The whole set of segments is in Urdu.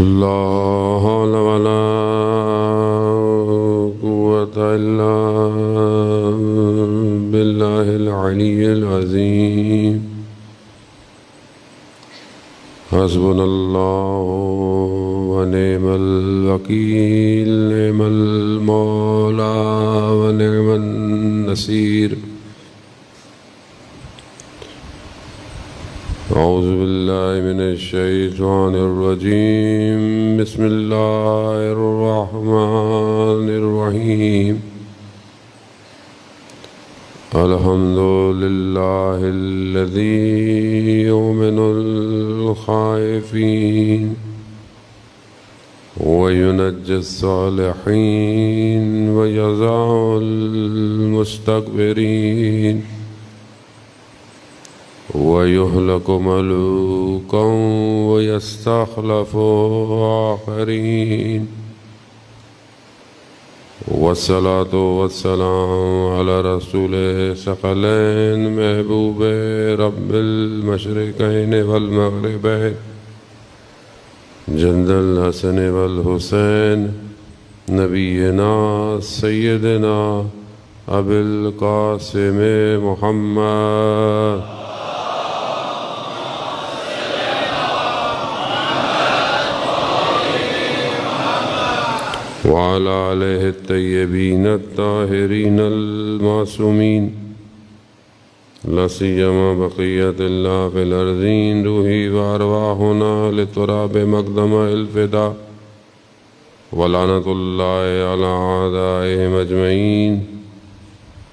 لا حول ولا قوة إلا بالله العلي العظيم. حسبنا الله ونعم الوكيل، نعم المولى ونعم النصير. أعوذ بالله من الشيطان الرجيم. بسم الله الرحمن الرحيم. الحمد لله الذي يؤمن الخائفين وينجي الصالحين ويزع المستكبرين ويهلك ملوكا ويستخلف آخرين. والصلاة والسلام على رسول ثقلين محبوب رب المشرقين والمغربين جند الحسن والحسين نبينا سيدنا أبي القاسم محمد وعلى آله الطيبين الطاهرين المعصومين، لا سيما بقية الله في الأرضين، روحي وأرواحنا لتراب مقدم الفداء، ولعنة الله على أعدائهم أجمعين.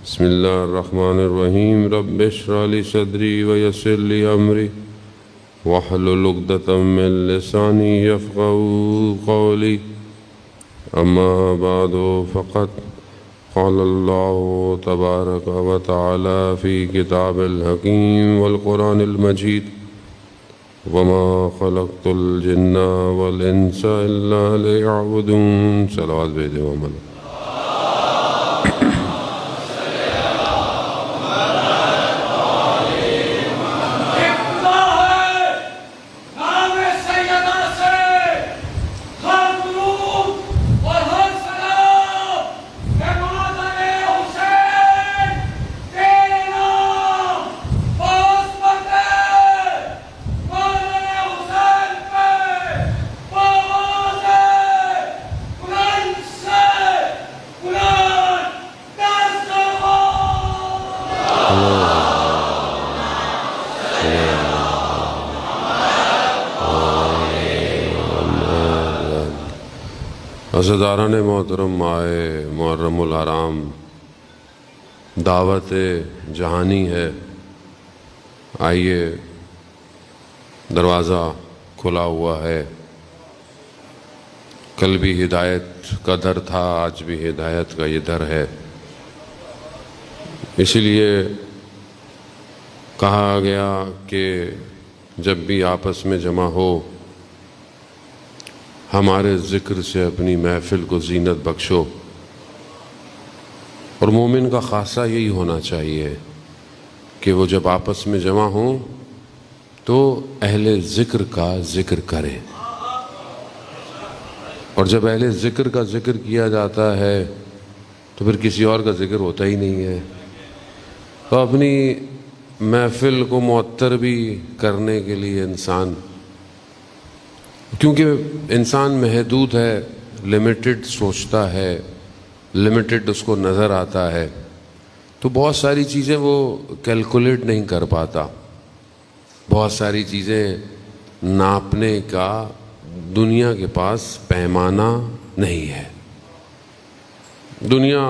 بسم الله الرحمن الرحيم. رب اشرح لي صدري ويسر لي أمري واحلل عقدة من لساني يفقهوا قولي. أما بعد فقد قال الله تبارك وتعالى في كتاب الحكيم والقرآن المجيد: وما خلقت الجن والإنس إلا ليعبدون. صلوات بھیجے محمد. عزیزان محترم، ماہ محرم الحرام دعوت جہانی ہے. آئیے، دروازہ کھلا ہوا ہے. کل بھی ہدایت کا در تھا، آج بھی ہدایت کا یہ در ہے. اسی لیے کہا گیا کہ جب بھی آپس میں جمع ہو، ہمارے ذکر سے اپنی محفل کو زینت بخشو. اور مومن کا خاصہ یہی ہونا چاہیے کہ وہ جب آپس میں جمع ہوں تو اہل ذکر کا ذکر کریں. اور جب اہل ذکر کا ذکر کیا جاتا ہے تو پھر کسی اور کا ذکر ہوتا ہی نہیں ہے. تو اپنی محفل کو معطر بھی کرنے کے لیے انسان، کیونکہ انسان محدود ہے، لمیٹڈ سوچتا ہے، لمیٹڈ اس کو نظر آتا ہے، تو بہت ساری چیزیں وہ کیلکولیٹ نہیں کر پاتا. بہت ساری چیزیں ناپنے کا دنیا کے پاس پیمانہ نہیں ہے. دنیا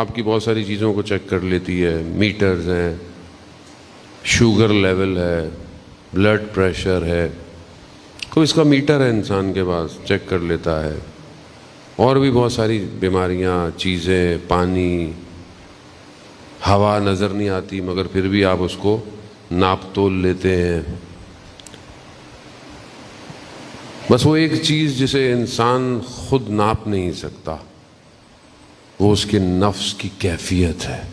آپ کی بہت ساری چیزوں کو چیک کر لیتی ہے. میٹرز ہیں، شوگر لیول ہے، بلڈ پریشر ہے، تو اس کا میٹر ہے انسان کے پاس، چیک کر لیتا ہے. اور بھی بہت ساری بیماریاں، چیزیں، پانی، ہوا نظر نہیں آتی مگر پھر بھی آپ اس کو ناپ تول لیتے ہیں. بس وہ ایک چیز جسے انسان خود ناپ نہیں سکتا، وہ اس کے نفس کی کیفیت ہے.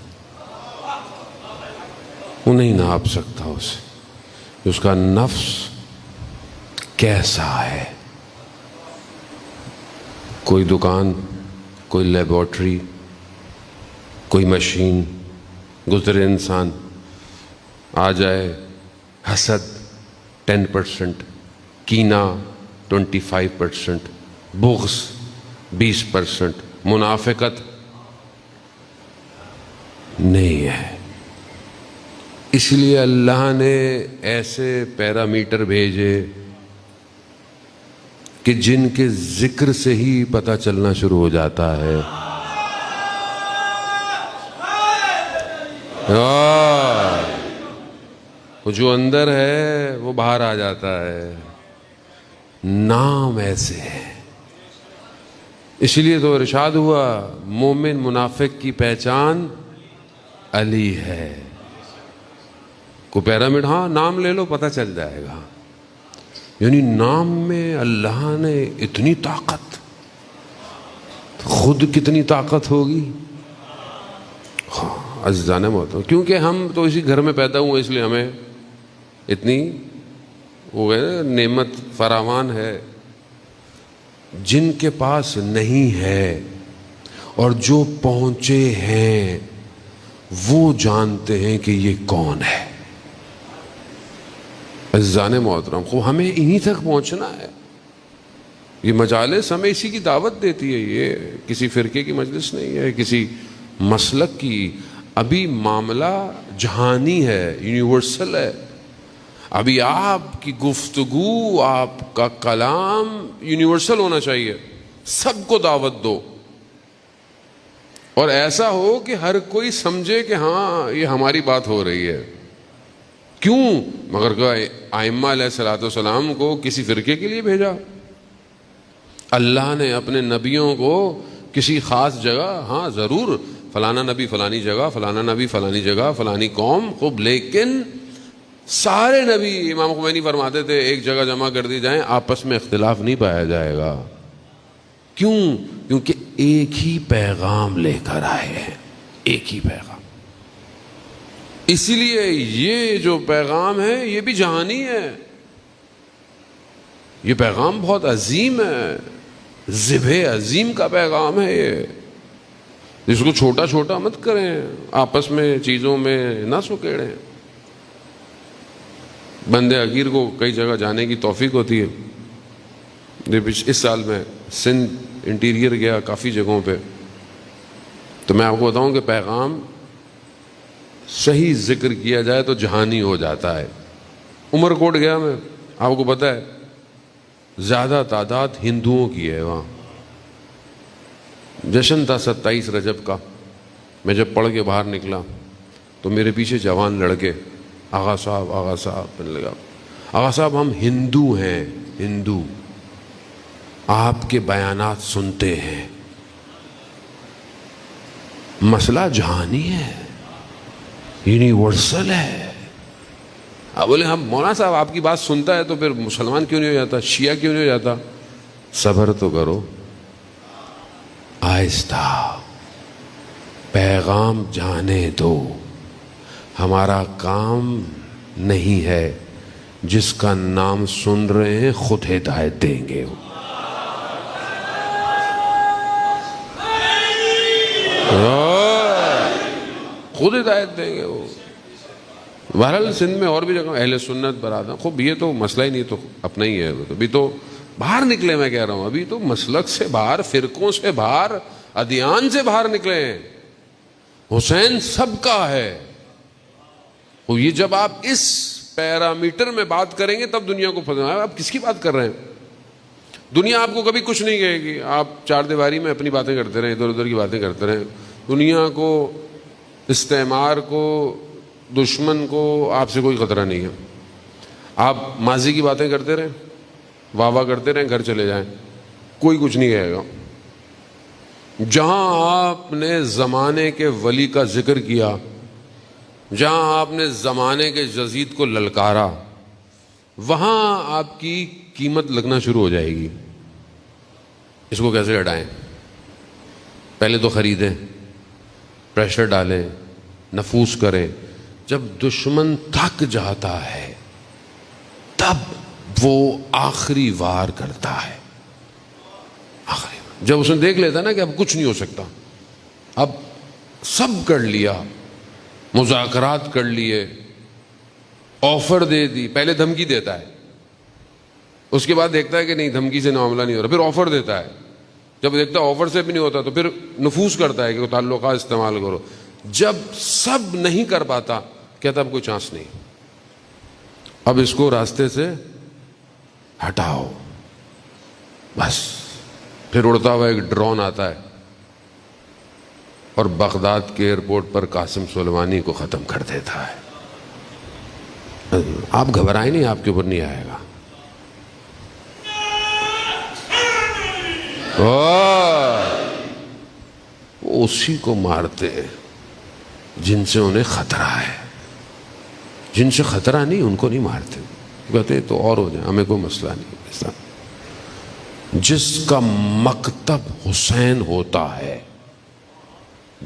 وہ نہیں ناپ سکتا اسے، اس کا نفس کیسا ہے. کوئی دکان، کوئی لیبارٹری، کوئی مشین، گزرے انسان، آ جائے حسد 10%، کینہ 25%، بغض 20%، منافقت نہیں ہے۔ اس لیے اللہ نے ایسے پیرامیٹر بھیجے کہ جن کے ذکر سے ہی پتہ چلنا شروع ہو جاتا ہے۔ وہ جو اندر ہے وہ باہر آ جاتا ہے۔ نام ایسے ہے، اس لیے تو ارشاد ہوا مومن منافق کی پہچان علی ہے۔ کوئی پیرامڈ، ہاں نام لے لو پتہ چل جائے گا۔ یعنی نام میں اللہ نے اتنی طاقت، خود کتنی طاقت ہوگی۔ عزیزان محترم، کیونکہ ہم تو اسی گھر میں پیدا ہوئے، اس لیے ہمیں اتنی وہ ہے نعمت فراوان ہے۔ جن کے پاس نہیں ہے اور جو پہنچے ہیں وہ جانتے ہیں کہ یہ کون ہے۔ عزیزان محترم، خوب ہمیں انہی تک پہنچنا ہے۔ یہ مجالس ہمیں اسی کی دعوت دیتی ہے، یہ کسی فرقے کی مجلس نہیں ہے، کسی مسلک کی۔ ابھی معاملہ جہانی ہے، یونیورسل ہے۔ ابھی آپ کی گفتگو، آپ کا کلام یونیورسل ہونا چاہیے، سب کو دعوت دو، اور ایسا ہو کہ ہر کوئی سمجھے کہ ہاں یہ ہماری بات ہو رہی ہے۔ کیوں؟ مگر کہ ائمہ علیہ الصلوۃ والسلام کو کسی فرقے کے لیے بھیجا؟ اللہ نے اپنے نبیوں کو کسی خاص جگہ، ہاں ضرور فلانا نبی فلانی جگہ، فلانا نبی فلانی جگہ، فلانی قوم، خوب، لیکن سارے نبی، امام خمینی فرماتے تھے، ایک جگہ جمع کر دی جائیں آپس میں اختلاف نہیں پایا جائے گا۔ کیوں؟ کیونکہ ایک ہی پیغام لے کر آئے ہیں، ایک ہی پیغام۔ اسی لیے یہ جو پیغام ہے یہ بھی جہانی ہے، یہ پیغام بہت عظیم ہے، ذبح عظیم کا پیغام ہے یہ۔ جس کو چھوٹا چھوٹا مت کریں، آپس میں چیزوں میں نہ سکیڑیں۔ بندے حقیر کو کئی جگہ جانے کی توفیق ہوتی ہے۔ اس سال میں سندھ انٹیریئر گیا کافی جگہوں پہ، تو میں آپ کو بتاؤں کہ پیغام صحیح ذکر کیا جائے تو جہانی ہو جاتا ہے۔ عمر کوٹ گیا میں، آپ کو پتہ ہے زیادہ تعداد ہندوؤں کی ہے وہاں۔ جشن تھا 27 رجب کا۔ میں جب پڑھ کے باہر نکلا تو میرے پیچھے جوان لڑکے، آغا صاحب بن لگا، آغا صاحب ہم ہندو ہیں، ہندو، آپ کے بیانات سنتے ہیں۔ مسئلہ جہانی ہے، یونیورسل ہے۔ اب بولے ہم مولانا صاحب آپ کی بات سنتا ہے تو پھر مسلمان کیوں نہیں ہو جاتا، شیعہ کیوں نہیں ہو جاتا؟ صبر تو کرو، آہستہ پیغام جانے دو۔ ہمارا کام نہیں ہے، جس کا نام سن رہے ہیں خود ہدایت دیں گے۔ خود ہدایت دیں گے وہ۔ بہرحال سندھ میں اور بھی جگہ اہل سنت برادر، خوب یہ تو مسئلہ ہی نہیں، تو اپنا ہی ہے، ابھی تو باہر نکلے، میں کہہ رہا ہوں ابھی تو مسلک سے باہر، فرقوں سے باہر، ادیان سے باہر نکلے ہیں۔ حسین سب کا ہے۔ یہ جب آپ اس پیرامیٹر میں بات کریں گے تب دنیا کو پتہ ہے آپ کس کی بات کر رہے ہیں۔ دنیا آپ کو کبھی کچھ نہیں کہے گی، آپ چار دیواری میں اپنی باتیں کرتے رہیں، ادھر ادھر کی باتیں کرتے رہیں۔ دنیا کو، استعمار کو، دشمن کو آپ سے کوئی خطرہ نہیں ہے۔ آپ ماضی کی باتیں کرتے رہیں، واہ واہ کرتے رہیں، گھر چلے جائیں، کوئی کچھ نہیں کہے گا۔ جہاں آپ نے زمانے کے ولی کا ذکر کیا، جہاں آپ نے زمانے کے یزید کو للکارا، وہاں آپ کی قیمت لگنا شروع ہو جائے گی۔ اس کو کیسے ہٹائیں؟ پہلے تو خریدیں، پریشر ڈالیں، نفوذ کریں۔ جب دشمن تھک جاتا ہے تب وہ آخری وار کرتا ہے، آخری وار۔ جب اس نے دیکھ لیتا نا کہ اب کچھ نہیں ہو سکتا، اب سب کر لیا، مذاکرات کر لیے، آفر دے دی، پہلے دھمکی دیتا ہے، اس کے بعد دیکھتا ہے کہ نہیں دھمکی سے معاملہ نہیں ہو رہا، پھر آفر دیتا ہے، جب دیکھتا ہے آفر سے بھی نہیں ہوتا تو پھر نفوذ کرتا ہے کہ تعلقات استعمال کرو، جب سب نہیں کر پاتا کہتا اب کوئی چانس نہیں، اب اس کو راستے سے ہٹاؤ، بس پھر اڑتا ہوا ایک ڈرون آتا ہے اور بغداد کے ایئرپورٹ پر قاسم سلیمانی کو ختم کر دیتا ہے۔ آپ گھبرائیں نہیں، آپ کے اوپر نہیں آئے گا۔ وہ اسی کو مارتے جن سے انہیں خطرہ ہے، جن سے خطرہ نہیں ان کو نہیں مارتے، کہتے تو اور ہو جائے، ہمیں کوئی مسئلہ نہیں۔ جس کا مکتب حسین ہوتا ہے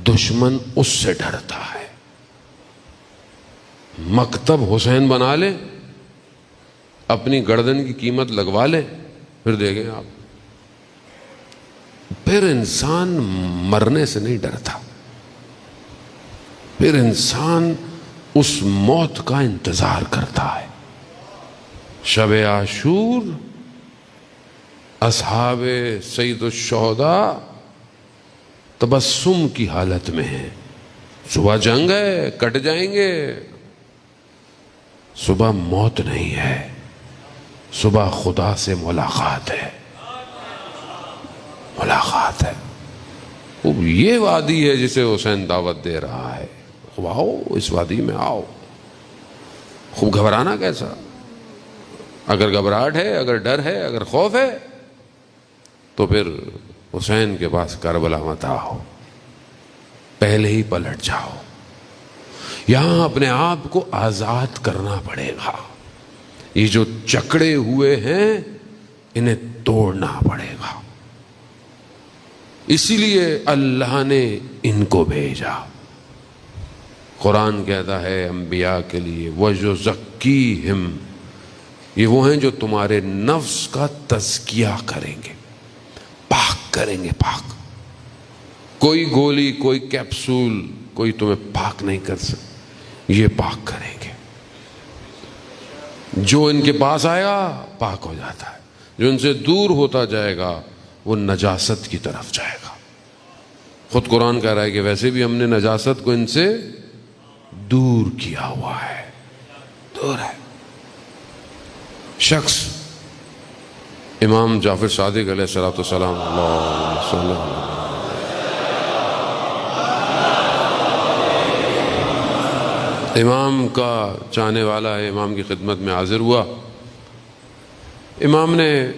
دشمن اس سے ڈرتا ہے۔ مکتب حسین بنا لے، اپنی گردن کی قیمت لگوا لے، پھر دیکھیں آپ، پھر انسان مرنے سے نہیں ڈرتا، پھر انسان اس موت کا انتظار کرتا ہے۔ شب عاشور اصحاب سید الشہداء تبسم کی حالت میں ہیں، صبح جنگ ہے، کٹ جائیں گے، صبح موت نہیں ہے، صبح خدا سے ملاقات ہے، ملاقات ہے۔ یہ وادی ہے جسے حسین دعوت دے رہا ہے، خوب آؤ اس وادی میں آؤ۔ خوب گھبرانا کیسا؟ اگر گھبراہٹ ہے، اگر ڈر ہے، اگر خوف ہے تو پھر حسین کے پاس کربلا مت آؤ، پہلے ہی پلٹ جاؤ۔ یہاں اپنے آپ کو آزاد کرنا پڑے گا، یہ جو جکڑے ہوئے ہیں انہیں توڑنا پڑے گا، اسی لیے اللہ نے ان کو بھیجا۔ قرآن کہتا ہے انبیاء کے لیے وَيُزَكِّيهِمْ، یہ وہ ہیں جو تمہارے نفس کا تزکیہ کریں گے، پاک کریں گے، پاک۔ کوئی گولی، کوئی کیپسول، کوئی تمہیں پاک نہیں کر سکتا، یہ پاک کریں گے۔ جو ان کے پاس آئے گا پاک ہو جاتا ہے، جو ان سے دور ہوتا جائے گا وہ نجاست کی طرف جائے گا۔ خود قرآن کہہ رہا ہے کہ ویسے بھی ہم نے نجاست کو ان سے دور کیا ہوا ہے، دور ہے۔ شخص امام جعفر صادق علیہ السلام، اللہ صلی اللہ علیہ وسلم، امام کا چاہنے والا ہے، امام کی خدمت میں حاضر ہوا، امام نے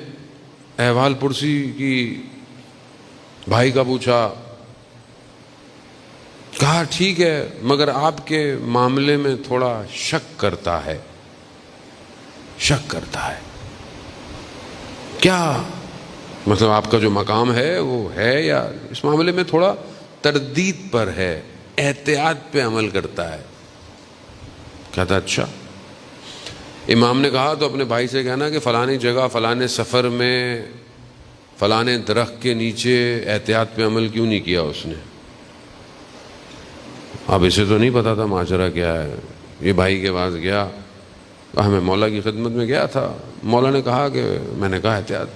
احوال پرسی کی، بھائی کا پوچھا، کہا ٹھیک ہے مگر آپ کے معاملے میں تھوڑا شک کرتا ہے، شک کرتا ہے۔ کیا مطلب آپ کا جو مقام ہے وہ ہے، یا اس معاملے میں تھوڑا تردید پر ہے، احتیاط پہ عمل کرتا ہے؟ کہتا اچھا۔ امام نے کہا تو اپنے بھائی سے کہنا کہ فلانی جگہ فلانے سفر میں فلانے درخت کے نیچے احتیاط پہ عمل کیوں نہیں کیا اس نے؟ اب اسے تو نہیں پتا تھا ماجرا کیا ہے، یہ بھائی کے پاس گیا، کہا میں مولا کی خدمت میں گیا تھا، مولا نے کہا کہ میں نے کہا احتیاط،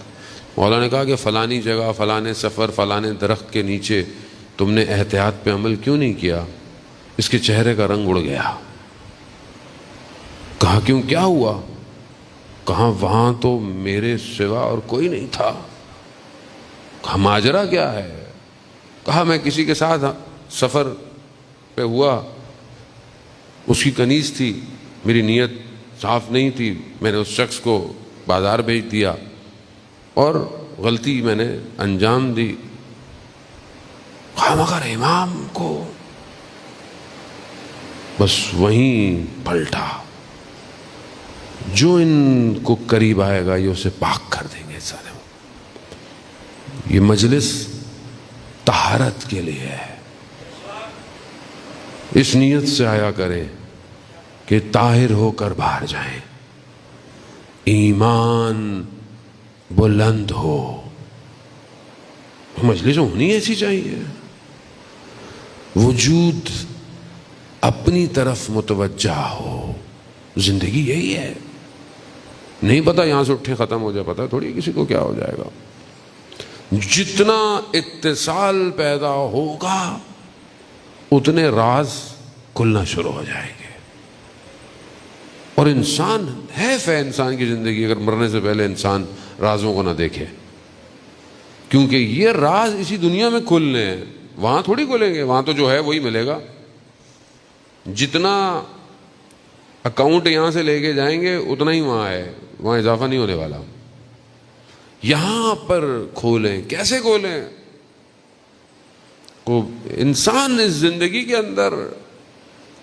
مولا نے کہا کہ فلانی جگہ فلانے سفر فلانے درخت کے نیچے تم نے احتیاط پہ عمل کیوں نہیں کیا؟ اس کے چہرے کا رنگ اڑ گیا، کہا کیوں، کیا ہوا؟ کہا وہاں تو میرے سوا اور کوئی نہیں تھا۔ کہا ماجرا کیا ہے؟ کہا میں کسی کے ساتھ سفر پہ ہوا، اس کی کنیز تھی، میری نیت صاف نہیں تھی، میں نے اس شخص کو بازار بھیج دیا اور غلطی میں نے انجام دی۔ کہا مگر امام کو بس وہیں پلٹا، جو ان کو قریب آئے گا یہ اسے پاک کر دیں گے سارے۔ یہ مجلس طہارت کے لیے ہے، اس نیت سے آیا کریں کہ طاہر ہو کر باہر جائیں، ایمان بلند ہو، مجلس ہونی ایسی چاہیے، وجود اپنی طرف متوجہ ہو. زندگی یہی ہے. نہیں پتا یہاں سے اٹھے ختم ہو جائے، پتا تھوڑی کسی کو کیا ہو جائے گا. جتنا اتصال پیدا ہوگا اتنے راز کھلنا شروع ہو جائیں گے. اور انسان ہے انسان کی زندگی اگر مرنے سے پہلے انسان رازوں کو نہ دیکھے، کیونکہ یہ راز اسی دنیا میں کھلنے ہیں، وہاں تھوڑی کھلیں گے. وہاں تو جو ہے وہی ملے گا. جتنا اکاؤنٹ یہاں سے لے کے جائیں گے اتنا ہی وہاں ہے، وہاں اضافہ نہیں ہونے والا. یہاں پر کھولیں. کیسے کھولیں؟ انسان اس زندگی کے اندر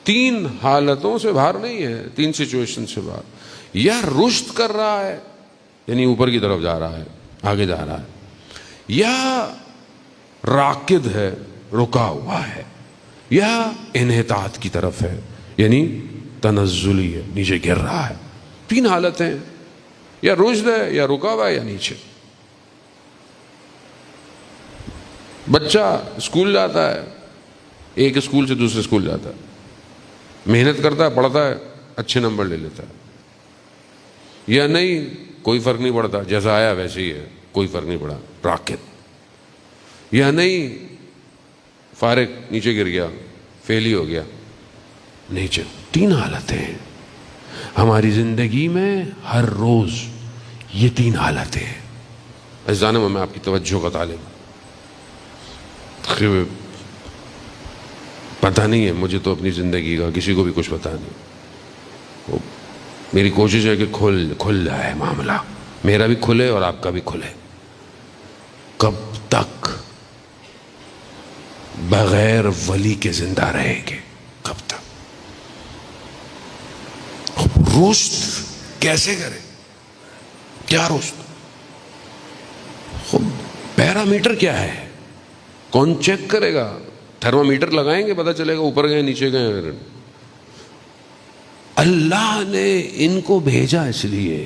3 حالتوں سے باہر نہیں ہے، 3 سچویشن سے باہر. یا رشد کر رہا ہے، یعنی اوپر کی طرف جا رہا ہے، آگے جا رہا ہے، یا راکد ہے، رکا ہوا ہے، یا انحطاط کی طرف ہے، یعنی تنزلی ہے، نیچے گر رہا ہے. 3 حالتیں، یا رشد ہے، یا رکا ہوا ہے، یا نیچے. بچہ اسکول جاتا ہے، ایک اسکول سے دوسرے اسکول جاتا ہے، محنت کرتا ہے، پڑھتا ہے، اچھے نمبر لے لیتا ہے. یا نہیں، کوئی فرق نہیں پڑتا، جیسا آیا ویسے ہی ہے، کوئی فرق نہیں پڑا، راکد. یا نہیں، فارغ، نیچے گر گیا، فیل ہی ہو گیا، نیچے. 3 حالتیں ہیں ہماری زندگی میں ہر روز. یہ 3 حالتیں ہیں. عزیزان میں آپ کی توجہ کا طالب، پتہ نہیں ہے مجھے تو اپنی زندگی کا، کسی کو بھی کچھ پتہ نہیں. میری کوشش ہے کہ کھل جائے معاملہ، میرا بھی کھلے اور آپ کا بھی کھلے. کب تک بغیر ولی کے زندہ رہیں گے؟ کب تک؟ رشد کیسے کریں؟ کیا رشد؟ پیرامیٹر کیا ہے؟ کون چیک کرے گا؟ تھرمامیٹر لگائیں گے پتہ چلے گا اوپر گئے نیچے گئے. اللہ نے ان کو بھیجا اس لیے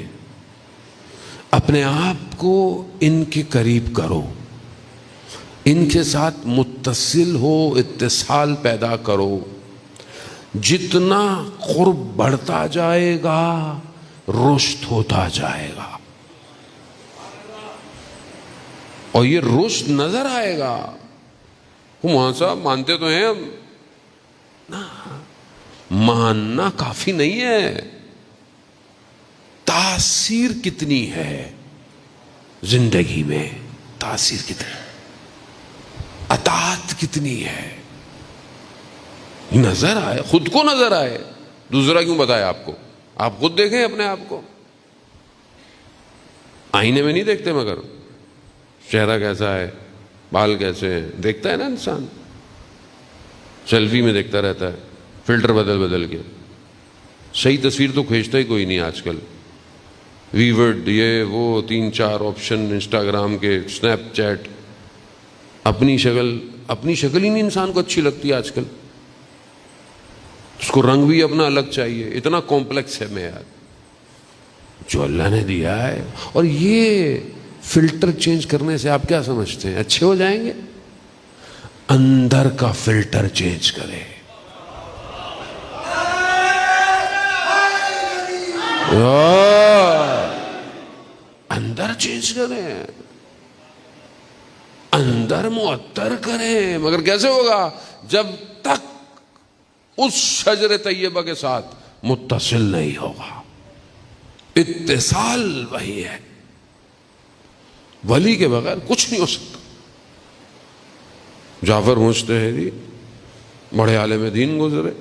اپنے آپ کو ان کے قریب کرو، ان کے ساتھ متصل ہو، اتصال پیدا کرو. جتنا قرب بڑھتا جائے گا رشد ہوتا جائے گا. اور یہ رشد نظر آئے گا. وہاں صاحب مانتے تو ہیں ہم، ماننا کافی نہیں ہے. تاثیر کتنی ہے زندگی میں، تاثیر کتنی، اطاعت کتنی ہے. نظر آئے، خود کو نظر آئے. دوسرا کیوں بتائے آپ کو؟ آپ خود دیکھیں اپنے آپ کو. آئینے میں نہیں دیکھتے، مگر چہرہ کیسا ہے، بال کیسے ہیں، دیکھتا ہے نا انسان. سیلفی میں دیکھتا رہتا ہے، فلٹر بدل کے. صحیح تصویر تو کھینچتا ہی کوئی نہیں آج کل. ویورڈ، یہ وہ 3-4 آپشن انسٹاگرام کے، سنیپ چیٹ. اپنی شکل ہی نہیں انسان کو اچھی لگتی آج کل. اس کو رنگ بھی اپنا الگ چاہیے. اتنا کمپلیکس ہے معیار جو اللہ نے دیا ہے. اور یہ فلٹر چینج کرنے سے آپ کیا سمجھتے ہیں اچھے ہو جائیں گے؟ اندر کا فلٹر چینج کرے. اندر چینج کریں، اندر معطر کریں. مگر کیسے ہوگا؟ جب تک اس شجر طیبہ کے ساتھ متصل نہیں ہوگا. اتصال وہی ہے. ولی کے بغیر کچھ نہیں ہو سکتا. جعفر مجتہدی بڑے عالم دین گزرے،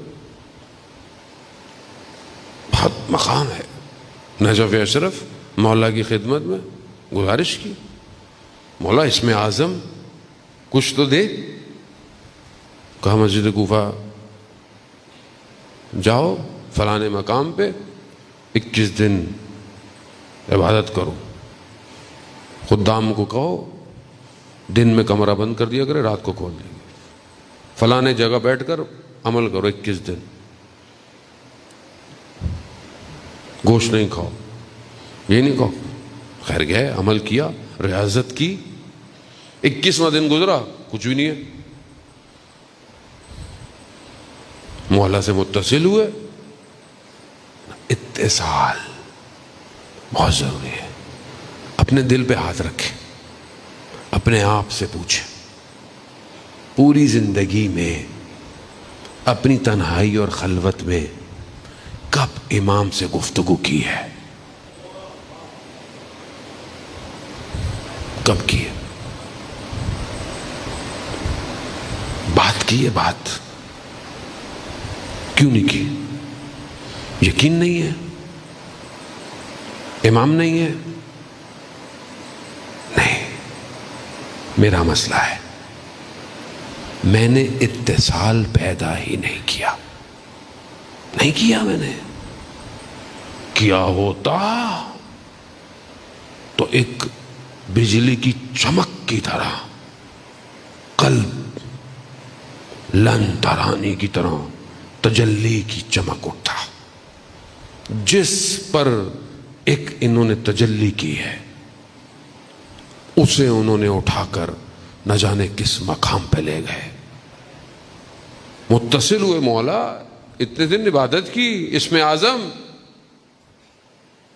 بہت مقام ہے. نجف اشرف مولا کی خدمت میں گزارش کی، مولا اسم اعظم کچھ تو دے. کہا مسجد کوفہ جاؤ، فلانے مقام پہ 21 دن عبادت کرو. خدام کو کہو دن میں کمرہ بند کر دیا کرے، رات کو کھول دیں گے. فلانے جگہ بیٹھ کر عمل کرو 21 دن. گوشت نہیں کھاؤ، یہ نہیں کہو. خیر گئے، عمل کیا، ریاضت کی. 21واں دن گزرا، کچھ بھی نہیں ہے. مولا سے متصل ہوئے. اتصال بہت ضروری ہے. اپنے دل پہ ہاتھ رکھیں، اپنے آپ سے پوچھیں پوری زندگی میں اپنی تنہائی اور خلوت میں کب امام سے گفتگو کی ہے؟ کب کی ہے؟ بات کی ہے؟ بات کیوں نہیں کی؟ یقین نہیں ہے؟ امام نہیں ہے؟ نہیں، میرا مسئلہ ہے میں نے اتصال پیدا ہی نہیں کیا. نہیں کیا. میں نے کیا ہوتا تو ایک بجلی کی چمک کی طرح، قلب لن ترانی کی طرح تجلی کی چمک اٹھا. جس پر ایک انہوں نے تجلی کی ہے اسے انہوں نے اٹھا کر نہ جانے کس مقام پہ لے گئے. متصل ہوئے مولا، اتنے دن عبادت کی، اسم اعظم.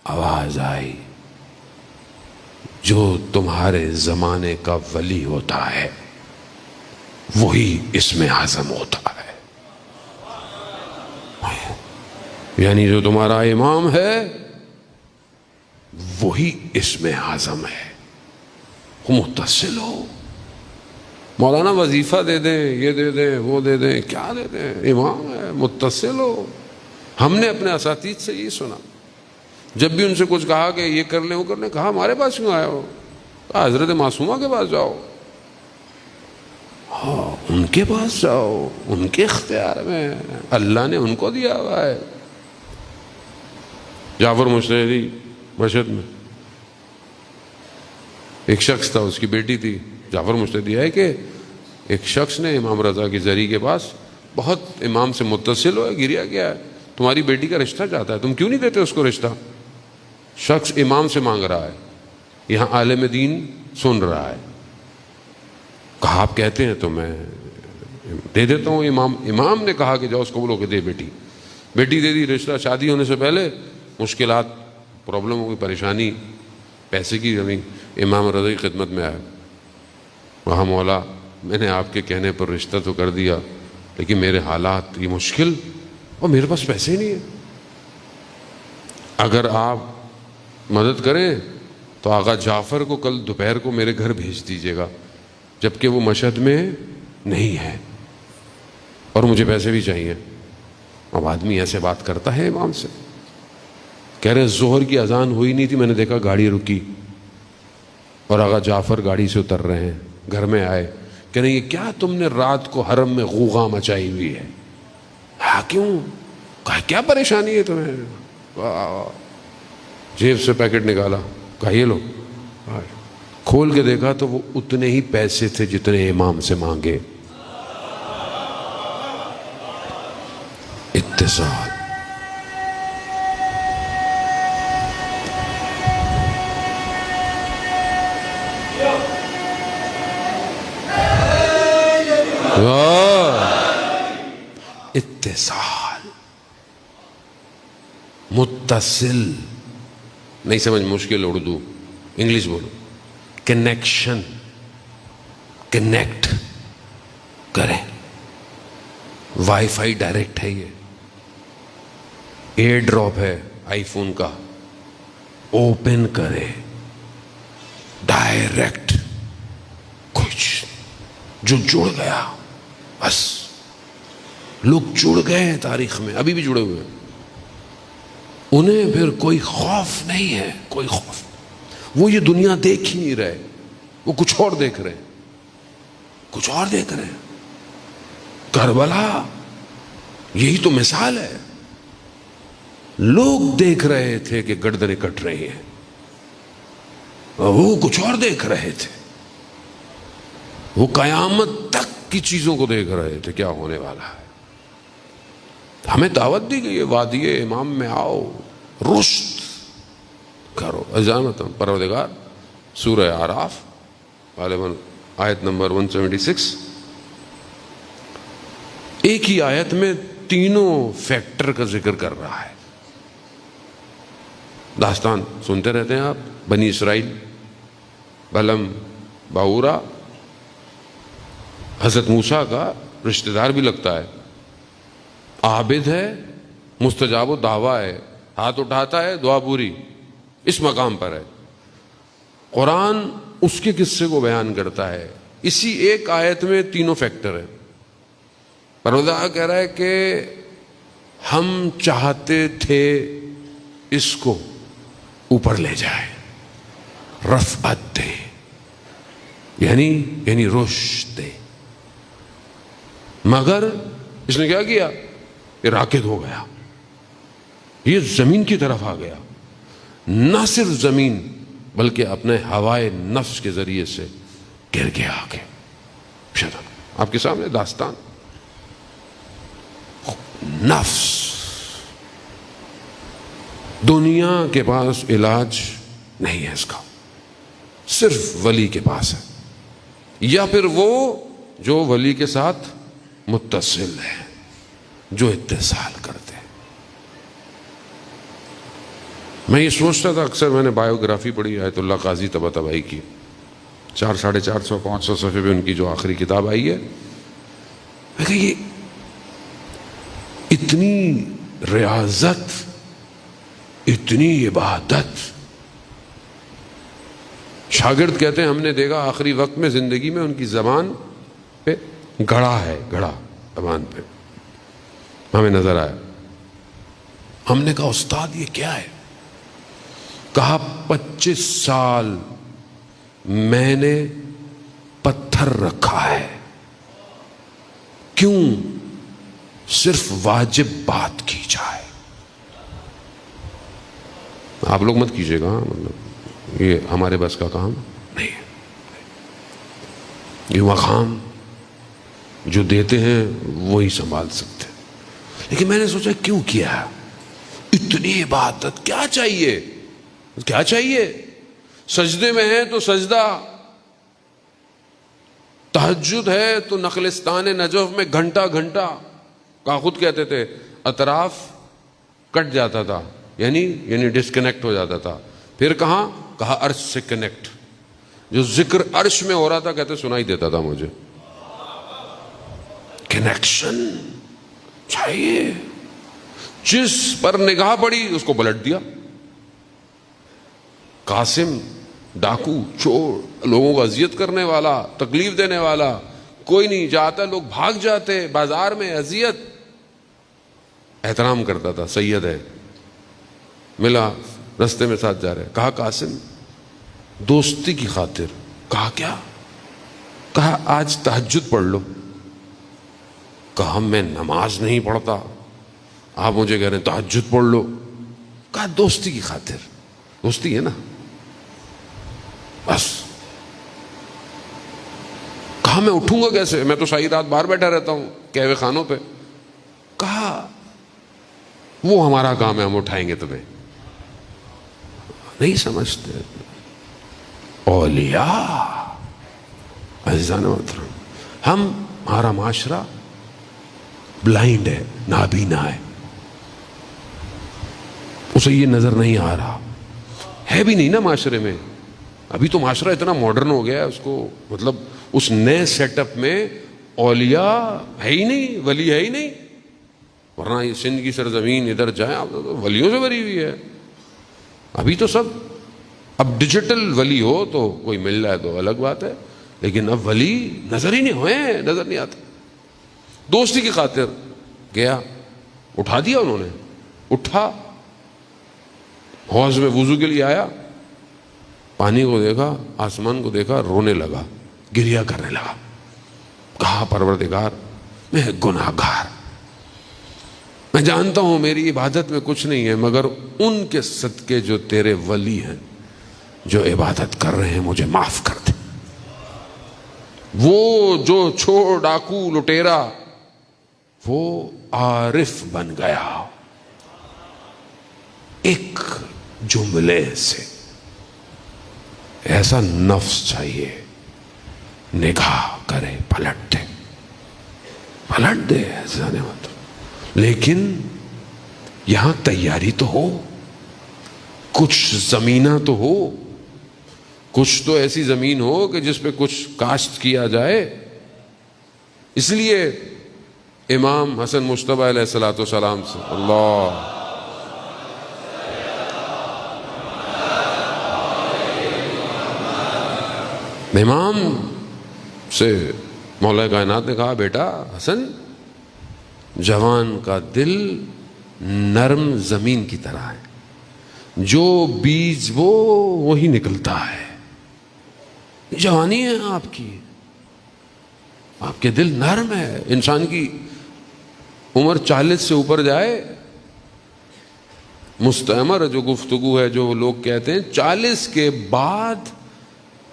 آواز آئی جو تمہارے زمانے کا ولی ہوتا ہے وہی اسم اعظم ہوتا ہے. یعنی جو تمہارا امام ہے وہی اسم اعظم ہے. متصل ہو. مولانا وظیفہ دے دیں، یہ دے دیں، وہ دے دیں، کیا دے دیں، امام ہے. متصل ہو. ہم نے اپنے اساتذہ سے یہ سنا، جب بھی ان سے کچھ کہا کہ یہ کر لیں وہ کر لیں، کہا ہمارے پاس کیوں آئے ہو؟ کہا حضرت معصومہ کے پاس جاؤ. ہاں، ان کے پاس جاؤ، ان کے اختیار میں، اللہ نے ان کو دیا ہوا ہے. جعفر مشتری مشہد میں ایک شخص تھا، اس کی بیٹی تھی. جعفر مشتری ہے کہ ایک شخص نے امام رضا کی زری کے پاس بہت امام سے متصل ہوا، گریا گیا ہے، تمہاری بیٹی کا رشتہ چاہتا ہے، تم کیوں نہیں دیتے اس کو رشتہ؟ شخص امام سے مانگ رہا ہے، یہاں عالم دین سن رہا ہے. کہا آپ کہتے ہیں تو میں دے دیتا ہوں. امام نے کہا کہ جاؤ اس کو بولو کہ دے بیٹی. بیٹی دے دی. رشتہ شادی ہونے سے پہلے مشکلات، پرابلم ہو گئی، پریشانی پیسے کی کمی. امام رضا کی خدمت میں آیا، وہاں مولا میں نے آپ کے کہنے پر رشتہ تو کر دیا لیکن میرے حالات یہ مشکل اور میرے پاس پیسے ہی نہیں ہیں. اگر آپ مدد کریں تو آقا جعفر کو کل دوپہر کو میرے گھر بھیج دیجیے گا، جبکہ وہ مشہد میں نہیں ہے اور مجھے پیسے بھی چاہیے. اب آدمی ایسے بات کرتا ہے امام سے. کہہ رہے ظہر کی اذان ہوئی نہیں تھی، میں نے دیکھا گاڑی رکی اور آقا جعفر گاڑی سے اتر رہے ہیں. گھر میں آئے، کہہ رہے یہ کیا تم نے رات کو حرم میں غوغا مچائی ہوئی ہے؟ ہاں کیوں؟ کہا کیا پریشانی ہے تمہیں؟ جیب سے پیکٹ نکالا، کہا یہ لو. کھول کے دیکھا تو وہ اتنے ہی پیسے تھے جتنے امام سے مانگے. اتصال. اتصال. متصل نہیں سمجھ مشکل، اردو انگلش بولو. کنیکشن، کنیکٹ کریں. وائی فائی ڈائریکٹ ہے، یہ ایئر ڈراپ ہے آئی فون کا، اوپن کرے ڈائریکٹ. کچھ جو جڑ گیا بس. لوگ جڑ گئے ہیں تاریخ میں، ابھی بھی جڑے ہوئے ہیں. انہیں پھر کوئی خوف نہیں ہے، کوئی خوف. وہ یہ دنیا دیکھ ہی نہیں رہے، وہ کچھ اور دیکھ رہے ہیں، کچھ اور دیکھ رہے ہیں. کربلا یہی تو مثال ہے. لوگ دیکھ رہے تھے کہ گردنیں کٹ رہی ہیں، وہ کچھ اور دیکھ رہے تھے. وہ قیامت تک کی چیزوں کو دیکھ رہے تھے، کیا ہونے والا ہے. ہمیں دعوت دی گئی ہے، وادی امام میں آؤ، رشد کرو. عزامت پروردگار سورہ اعراف غالباً آیت نمبر 176. ایک ہی آیت میں تینوں فیکٹر کا ذکر کر رہا ہے. داستان سنتے رہتے ہیں آپ. بنی اسرائیل، بلم، باورا، حضرت موسیٰ کا رشتہ دار بھی لگتا ہے، عابد ہے، مستجاب و دعویٰ ہے، ہاتھ اٹھاتا ہے دعا پوری، اس مقام پر ہے. قرآن اس کے قصے کو بیان کرتا ہے. اسی ایک آیت میں تینوں فیکٹر ہیں. پروردگار کہہ رہا ہے کہ ہم چاہتے تھے اس کو اوپر لے جائے، رفعت دے، یعنی رشد دے، مگر اس نے کیا کیا؟ یہ راکد ہو گیا، یہ زمین کی طرف آ گیا. نہ صرف زمین بلکہ اپنے ہوائے نفس کے ذریعے سے گر گیا آگے. آپ کے سامنے داستان. نفس دنیا کے پاس علاج نہیں ہے اس کا، صرف ولی کے پاس ہے، یا پھر وہ جو ولی کے ساتھ متصل ہے، جو اتصال کرتے ہیں. میں یہ سوچتا تھا، اکثر میں نے بایوگرافی پڑھی آیت اللہ قاضی طباطبائی کی، 400، 500 صفحے پہ ان کی جو آخری کتاب آئی ہے. میں کہ یہ اتنی ریاضت، اتنی عبادت. شاگرد کہتے ہیں ہم نے دیکھا آخری وقت میں زندگی میں ان کی زبان پہ گھڑا ہے، گھڑا زبان پہ ہمیں نظر آیا. ہم نے کہا استاد یہ کیا ہے؟ کہا 25 سال میں نے پتھر رکھا ہے. کیوں؟ صرف واجب بات کی جائے. آپ لوگ مت کیجئے گا، مطلب یہ ہمارے بس کا کام نہیں ہے. یہ مقام جو دیتے ہیں وہی سنبھال سکتے. لیکن میں نے سوچا کیوں کیا؟ اتنی عبادت کیا چاہیے؟ کیا چاہیے؟ سجدے میں ہے تو سجدہ، تہجد ہے تو نخلستان نجف میں گھنٹہ گھنٹہ. کا خود کہتے تھے اطراف کٹ جاتا تھا، یعنی ڈسکنیکٹ ہو جاتا تھا. پھر کہاں؟ کہا عرش سے کنیکٹ. جو ذکر عرش میں ہو رہا تھا کہتے سنائی دیتا تھا مجھے. کنیکشن چاہیے. جس پر نگاہ پڑی اس کو پلٹ دیا. قاسم، ڈاکو، چور، لوگوں کو اذیت کرنے والا، تکلیف دینے والا، کوئی نہیں جاتا، لوگ بھاگ جاتے بازار میں. اذیت. احترام کرتا تھا، سید ہے. ملا، رستے میں ساتھ جا رہے. کہا قاسم دوستی کی خاطر. کہا کیا؟ کہا آج تہجد پڑھ لو. کہا میں نماز نہیں پڑھتا، آپ مجھے کہہ رہے ہیں تہجد پڑھ لو. کہا دوستی کی خاطر. دوستی ہے نا بس. کہا میں اٹھوں گا کیسے؟ میں تو ساری رات باہر بیٹھا رہتا ہوں قہوے خانوں پہ. کہا وہ ہمارا کام ہے، ہم اٹھائیں گے تمہیں. نہیں سمجھتے اولیاء. عزیزان محترم، ہمارا معاشرہ بلائنڈ ہے، نابینا ہے. اسے یہ نظر نہیں آ رہا ہے بھی نہیں نا معاشرے میں. ابھی تو معاشرہ اتنا ماڈرن ہو گیا ہے، اس کو مطلب اس نئے سیٹ اپ میں اولیاء ہے ہی نہیں، ولی ہے ہی نہیں. ورنہ یہ سندھ کی سرزمین ادھر جائیں آپ تو ولیوں سے بھری ہوئی ہے. ابھی تو سب، اب ڈیجیٹل ولی ہو تو کوئی مل رہا ہے تو الگ بات ہے، لیکن اب ولی نظر ہی نہیں ہوئے ہیں، نظر نہیں آتے. دوستی کی خاطر گیا، اٹھا دیا انہوں نے. اٹھا، حوض میں وضو کے لیے آیا، پانی کو دیکھا، آسمان کو دیکھا، رونے لگا، گریہ کرنے لگا. کہا پروردگار میں گناہگار، میں جانتا ہوں میری عبادت میں کچھ نہیں ہے، مگر ان کے صدقے جو تیرے ولی ہیں جو عبادت کر رہے ہیں مجھے معاف کر دے. وہ جو چور، ڈاکو، لٹیرا، وہ عارف بن گیا ایک جملے سے. ایسا نفس چاہیے. نگاہ کرے، پلٹ دے ایسا نہیں ہوتا. لیکن یہاں تیاری تو ہو، کچھ زمینہ تو ہو، کچھ تو ایسی زمین ہو کہ جس پہ کچھ کاشت کیا جائے. اس لیے امام حسن مجتبی علیہ الصلوۃ والسلام سے اللہ امام سے مولا کائنات نے کہا، بیٹا حسن، جوان کا دل نرم زمین کی طرح ہے، جو بیج وہ وہی نکلتا ہے. جوانی ہے آپ کی، آپ کے دل نرم ہے. انسان کی عمر 40 سے اوپر جائے، مستعمر جو گفتگو ہے، جو لوگ کہتے ہیں 40 کے بعد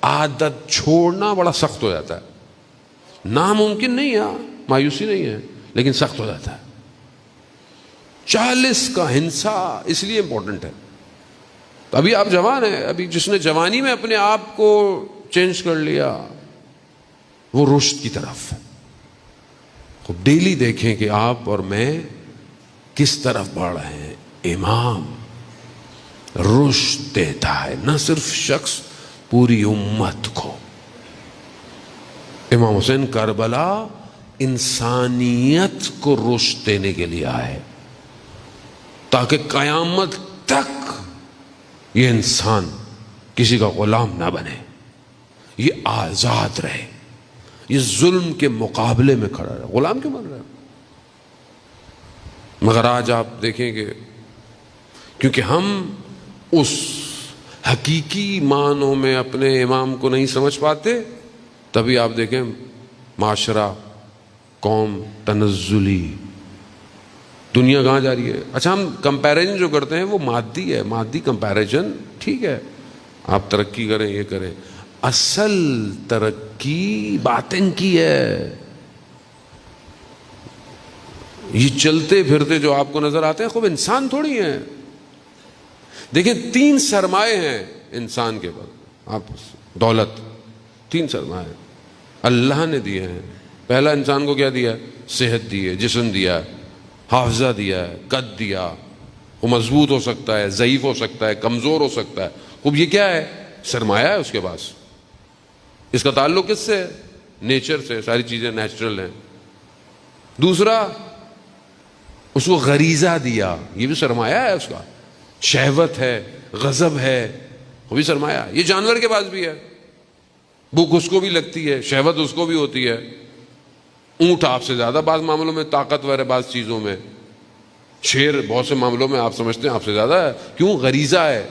عادت چھوڑنا بڑا سخت ہو جاتا ہے. ناممکن نہیں ہے، مایوسی نہیں ہے، لیکن سخت ہو جاتا ہے. 40 کا ہنسا اس لیے امپورٹنٹ ہے. ابھی آپ جوان ہیں، ابھی جس نے جوانی میں اپنے آپ کو چینج کر لیا وہ رشد کی طرف ہے. خود ڈیلی دیکھیں کہ آپ اور میں کس طرف بڑھ رہے ہیں. امام رشد دیتا ہے، نہ صرف شخص، پوری امت کو. امام حسین کربلا انسانیت کو رشد دینے کے لیے آئے تاکہ قیامت تک یہ انسان کسی کا غلام نہ بنے، یہ آزاد رہے، یہ ظلم کے مقابلے میں کھڑا رہے. غلام کیوں بن رہا ہے؟ مگر آج آپ دیکھیں کہ کیونکہ ہم اس حقیقی معنوں میں اپنے امام کو نہیں سمجھ پاتے، تبھی آپ دیکھیں معاشرہ، قوم تنزلی، دنیا کہاں جا رہی ہے. اچھا، ہم کمپیریزن جو کرتے ہیں وہ مادی ہے، مادی کمپیریزن ٹھیک ہے، آپ ترقی کریں، یہ کریں. اصل ترقی باطن کی ہے. یہ چلتے پھرتے جو آپ کو نظر آتے ہیں خوب انسان تھوڑی ہیں. دیکھیں 3 سرمائے ہیں انسان کے پاس. آپ دولت 3 سرمائے اللہ نے دیے ہیں. پہلا انسان کو کیا دیا؟ صحت دی ہے، جسم دیا ہے، حافظہ دیا ہے، قد دیا. وہ مضبوط ہو سکتا ہے، ضعیف ہو سکتا ہے، کمزور ہو سکتا ہے. خوب یہ کیا ہے؟ سرمایہ ہے اس کے پاس. اس کا تعلق کس سے ہے؟ نیچر سے. ساری چیزیں نیچرل ہیں. دوسرا، اس کو غریزہ دیا، یہ بھی سرمایہ ہے اس کا. شہوت ہے، غضب ہے، وہ بھی سرمایہ. یہ جانور کے پاس بھی ہے، بھوک اس کو بھی لگتی ہے، شہوت اس کو بھی ہوتی ہے. اونٹ آپ سے زیادہ بعض معاملوں میں طاقتور ہے، بعض چیزوں میں. شیر بہت سے معاملوں میں آپ سمجھتے ہیں آپ سے زیادہ ہے. کیوں؟ غریزہ ہے.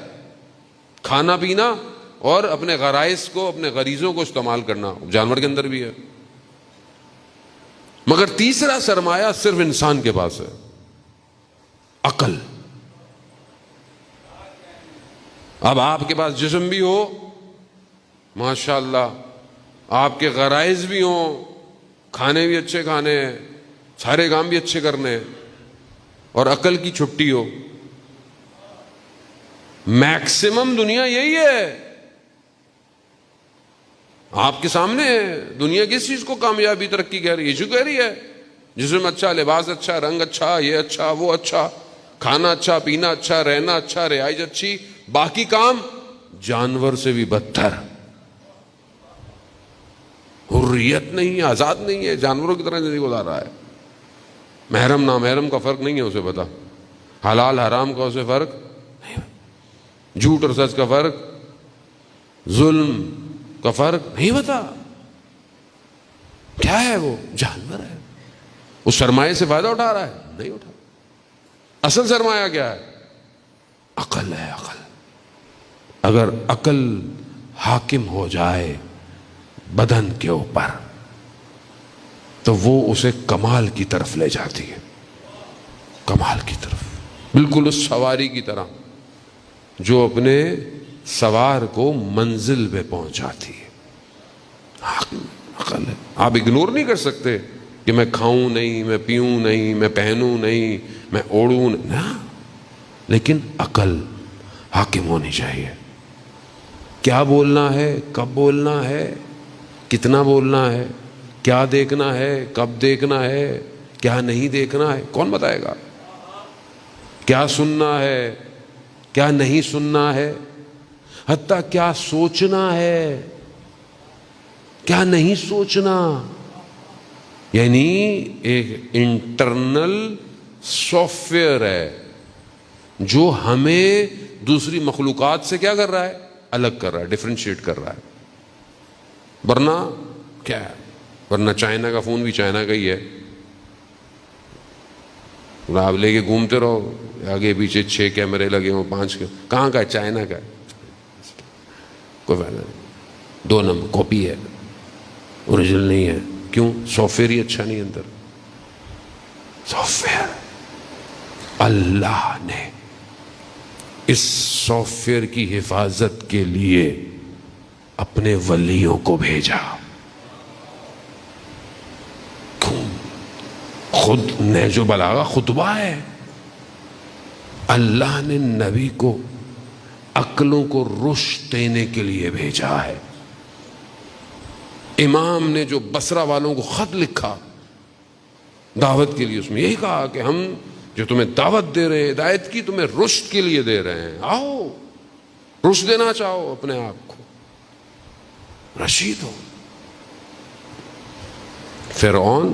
کھانا پینا اور اپنے غرائز کو، اپنے غریزوں کو استعمال کرنا جانور کے اندر بھی ہے. مگر تیسرا سرمایہ صرف انسان کے پاس ہے، عقل. اب آپ کے پاس جسم بھی ہو، ماشاءاللہ، آپ کے غرائز بھی ہوں، کھانے بھی اچھے کھانے ہیں، سارے کام بھی اچھے کرنے ہیں، اور عقل کی چھٹی ہو. میکسیمم دنیا یہی ہے. آپ کے سامنے ہے دنیا کس چیز کو کامیابی ترقی کہہ رہی ہے؟ جو کہہ رہی ہے جسم اچھا، لباس اچھا، رنگ اچھا، یہ اچھا، وہ اچھا، کھانا اچھا، پینا اچھا، رہنا اچھا، رہائش اچھی. باقی کام جانور سے بھی بدتر. حریت نہیں ہے، آزاد نہیں ہے، جانوروں کی طرح زندگی گزار رہا ہے. محرم نامحرم کا فرق نہیں ہے اسے پتا، حلال حرام کا اسے فرق نہیں، جھوٹ اور سچ کا فرق، ظلم کا فرق نہیں پتا. کیا ہے وہ؟ جانور ہے. اس سرمایہ سے فائدہ اٹھا رہا ہے؟ نہیں اٹھا. اصل سرمایہ کیا ہے؟ عقل ہے. عقل. اگر عقل حاکم ہو جائے بدن کے اوپر تو وہ اسے کمال کی طرف لے جاتی ہے. کمال کی طرف، بالکل اس سواری کی طرح جو اپنے سوار کو منزل پہ پہنچاتی ہے. عقل ہے. آپ اگنور نہیں کر سکتے کہ میں کھاؤں نہیں، میں پیوں نہیں، میں پہنوں نہیں، میں اوڑوں نہیں، لیکن عقل حاکم ہونی چاہیے. کیا بولنا ہے، کب بولنا ہے، کتنا بولنا ہے، کیا دیکھنا ہے، کب دیکھنا ہے، کیا نہیں دیکھنا ہے، کون بتائے گا؟ کیا سننا ہے، کیا نہیں سننا ہے، حتیٰ کیا سوچنا ہے، کیا نہیں سوچنا. یعنی ایک انٹرنل سافٹ ویئر ہے جو ہمیں دوسری مخلوقات سے کیا کر رہا ہے؟ الگ کر رہا ہے، ڈفرینشیٹ کر رہا ہے. ورنہ کیا ہے؟ ورنہ چائنا کا فون بھی چائنا کا ہی ہے. آپ لے کے گھومتے رہو، آگے پیچھے 6 کیمرے لگے ہوں، 5 کے، کہاں کا ہے؟ چائنا کا ہے. کوئی فائدہ نہیں، 2 نمبر کاپی ہے، اوریجنل نہیں ہے. کیوں؟ سافٹ ویئر ہی اچھا نہیں اندر. سافٹ ویئر اللہ نے اس سافٹ ویئر کی حفاظت کے لیے اپنے ولیوں کو بھیجا. خود نہج البلاغہ خطبہ ہے. اللہ نے نبی کو عقلوں کو رشد دینے کے لیے بھیجا ہے. امام نے جو بصرہ والوں کو خط لکھا دعوت کے لیے، اس میں یہی کہا کہ ہم جو تمہیں دعوت دے رہے ہیں ہدایت کی، تمہیں رشد کے لیے دے رہے ہیں. آؤ رشد دینا چاہو اپنے آپ کو، رشید ہو. فرعون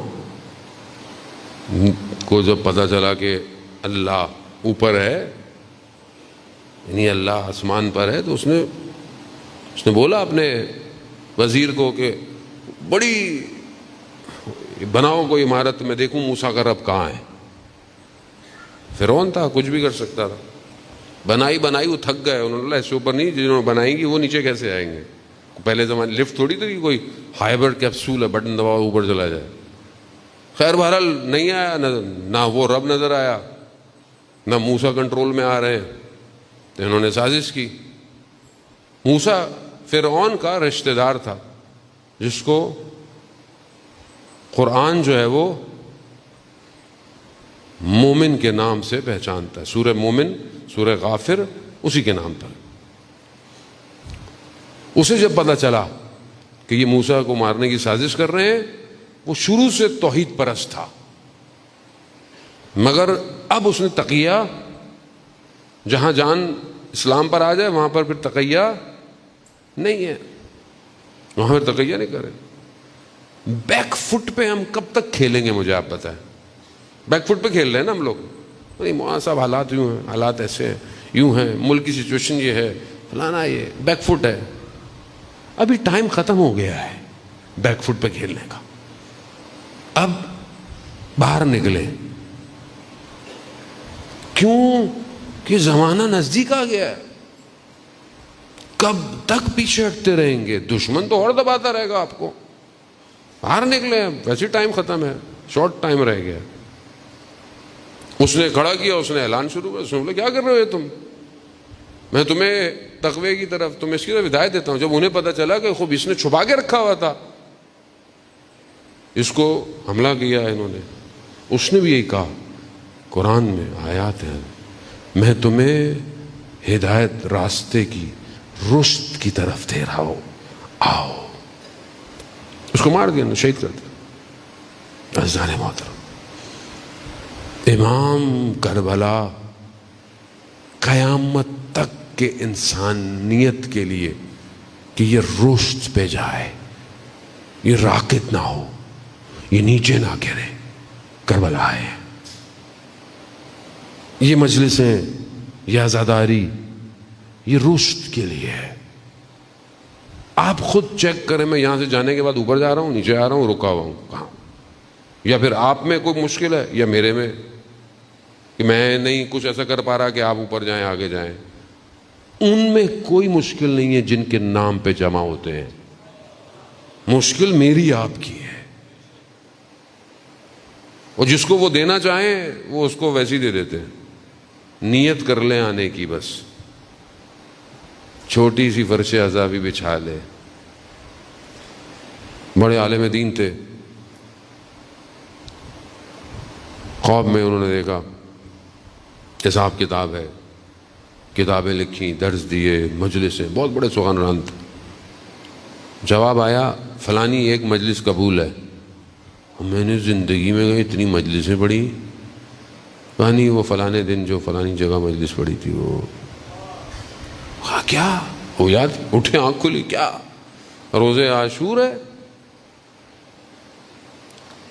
کو جب پتہ چلا کہ اللہ اوپر ہے، یعنی اللہ آسمان پر ہے، تو اس نے بولا اپنے وزیر کو کہ بڑی بناؤ کوئی عمارت، میں دیکھوں موسیٰ کا رب کہاں ہے. فرعون تھا، کچھ بھی کر سکتا تھا. بنائی وہ تھک گئے. انہوں نے بولا اس سے اوپر نہیں، جنہوں نے بنائیں گی وہ نیچے کیسے آئیں گے؟ پہلے زمانے لفٹ تھوڑی تھی، کوئی ہائبرڈ کیپسول ہے، بٹن دباؤ اوپر چلا جائے. خیر بہرحال نہیں آیا، نہ وہ رب نظر آیا، نہ موسیٰ کنٹرول میں آ رہے ہیں. تو انہوں نے سازش کی. موسیٰ فرعون کا رشتہ دار تھا، جس کو قرآن جو ہے وہ مومن کے نام سے پہچانتا ہے. سورہ مومن، سورہ غافر اسی کے نام پر. اسے جب پتہ چلا کہ یہ موسیٰ کو مارنے کی سازش کر رہے ہیں، وہ شروع سے توحید پرست تھا، مگر اب اس نے تقیہ، جہاں جان اسلام پر آ جائے وہاں پر پھر تقیہ نہیں ہے، وہاں پر تقیہ نہیں کرے. بیک فٹ پہ ہم کب تک کھیلیں گے؟ مجھے آپ بتائیں. بیک فٹ پہ کھیل رہے ہیں نا ہم لوگ. نہیں صاحب حالات یوں ہیں، حالات ایسے ہیں، یوں ہیں، ملک کی سچویشن یہ ہے، فلانا یہ بیک فٹ ہے. ابھی ٹائم ختم ہو گیا ہے بیک فٹ پہ کھیلنے کا. اب باہر نکلے. کیوں؟ کہ زمانہ نزدیک آ گیا ہے. کب تک پیچھے ہٹتے رہیں گے؟ دشمن تو اور دباتا رہے گا آپ کو. باہر نکلے، ویسے ٹائم ختم ہے، شارٹ ٹائم رہ گیا. اس نے کھڑا کیا، اس نے اعلان شروع کیا. اس نے بولا کیا کر رہے ہو تم؟ میں تمہیں تقوی کی طرف، تمہیں اس کی طرف ہدایت دیتا ہوں. جب انہیں پتا چلا کہ خوب اس نے چھپا کے رکھا ہوا تھا، اس کو حملہ کیا انہوں نے. اس نے بھی یہی کہا، قرآن میں آیات ہیں، میں تمہیں ہدایت راستے کی، رشد کی طرف دے رہا ہوں، آؤ. اس کو مار دیا، شہید کر دیا. عزیزان محترم، امام کربلا قیامت تک کے انسانیت کے لیے کہ یہ رشد پہ جائے، یہ راکد نہ ہو، یہ نیچے نہ گرے، کربلا آئے. یہ مجلسیں، یہ عزاداری، یہ رشد کے لیے ہے. آپ خود چیک کریں، میں یہاں سے جانے کے بعد اوپر جا رہا ہوں، نیچے آ رہا ہوں، رکا ہوا ہوں کہاں؟ یا پھر آپ میں کوئی مشکل ہے یا میرے میں کہ میں نہیں کچھ ایسا کر پا رہا کہ آپ اوپر جائیں، آگے جائیں. ان میں کوئی مشکل نہیں ہے جن کے نام پہ جمع ہوتے ہیں. مشکل میری آپ کی ہے. اور جس کو وہ دینا چاہیں وہ اس کو ویسے ہی دے دیتے ہیں. نیت کر لیں آنے کی، بس چھوٹی سی فرش عزا بھی بچھا لے. بڑے عالم دین تھے، خواب میں انہوں نے دیکھا حساب کتاب ہے، کتابیں لکھی، درس دیے، مجلسیں، بہت بڑے سخنران تھے. جواب آیا فلانی ایک مجلس قبول ہے. میں نے زندگی میں اتنی مجلسیں پڑھی، پانی وہ فلانے دن جو فلانی جگہ مجلس پڑھی تھی وہ کیا ہو یاد اٹھے آنکھ کھلی، کیا روزے عاشور ہے،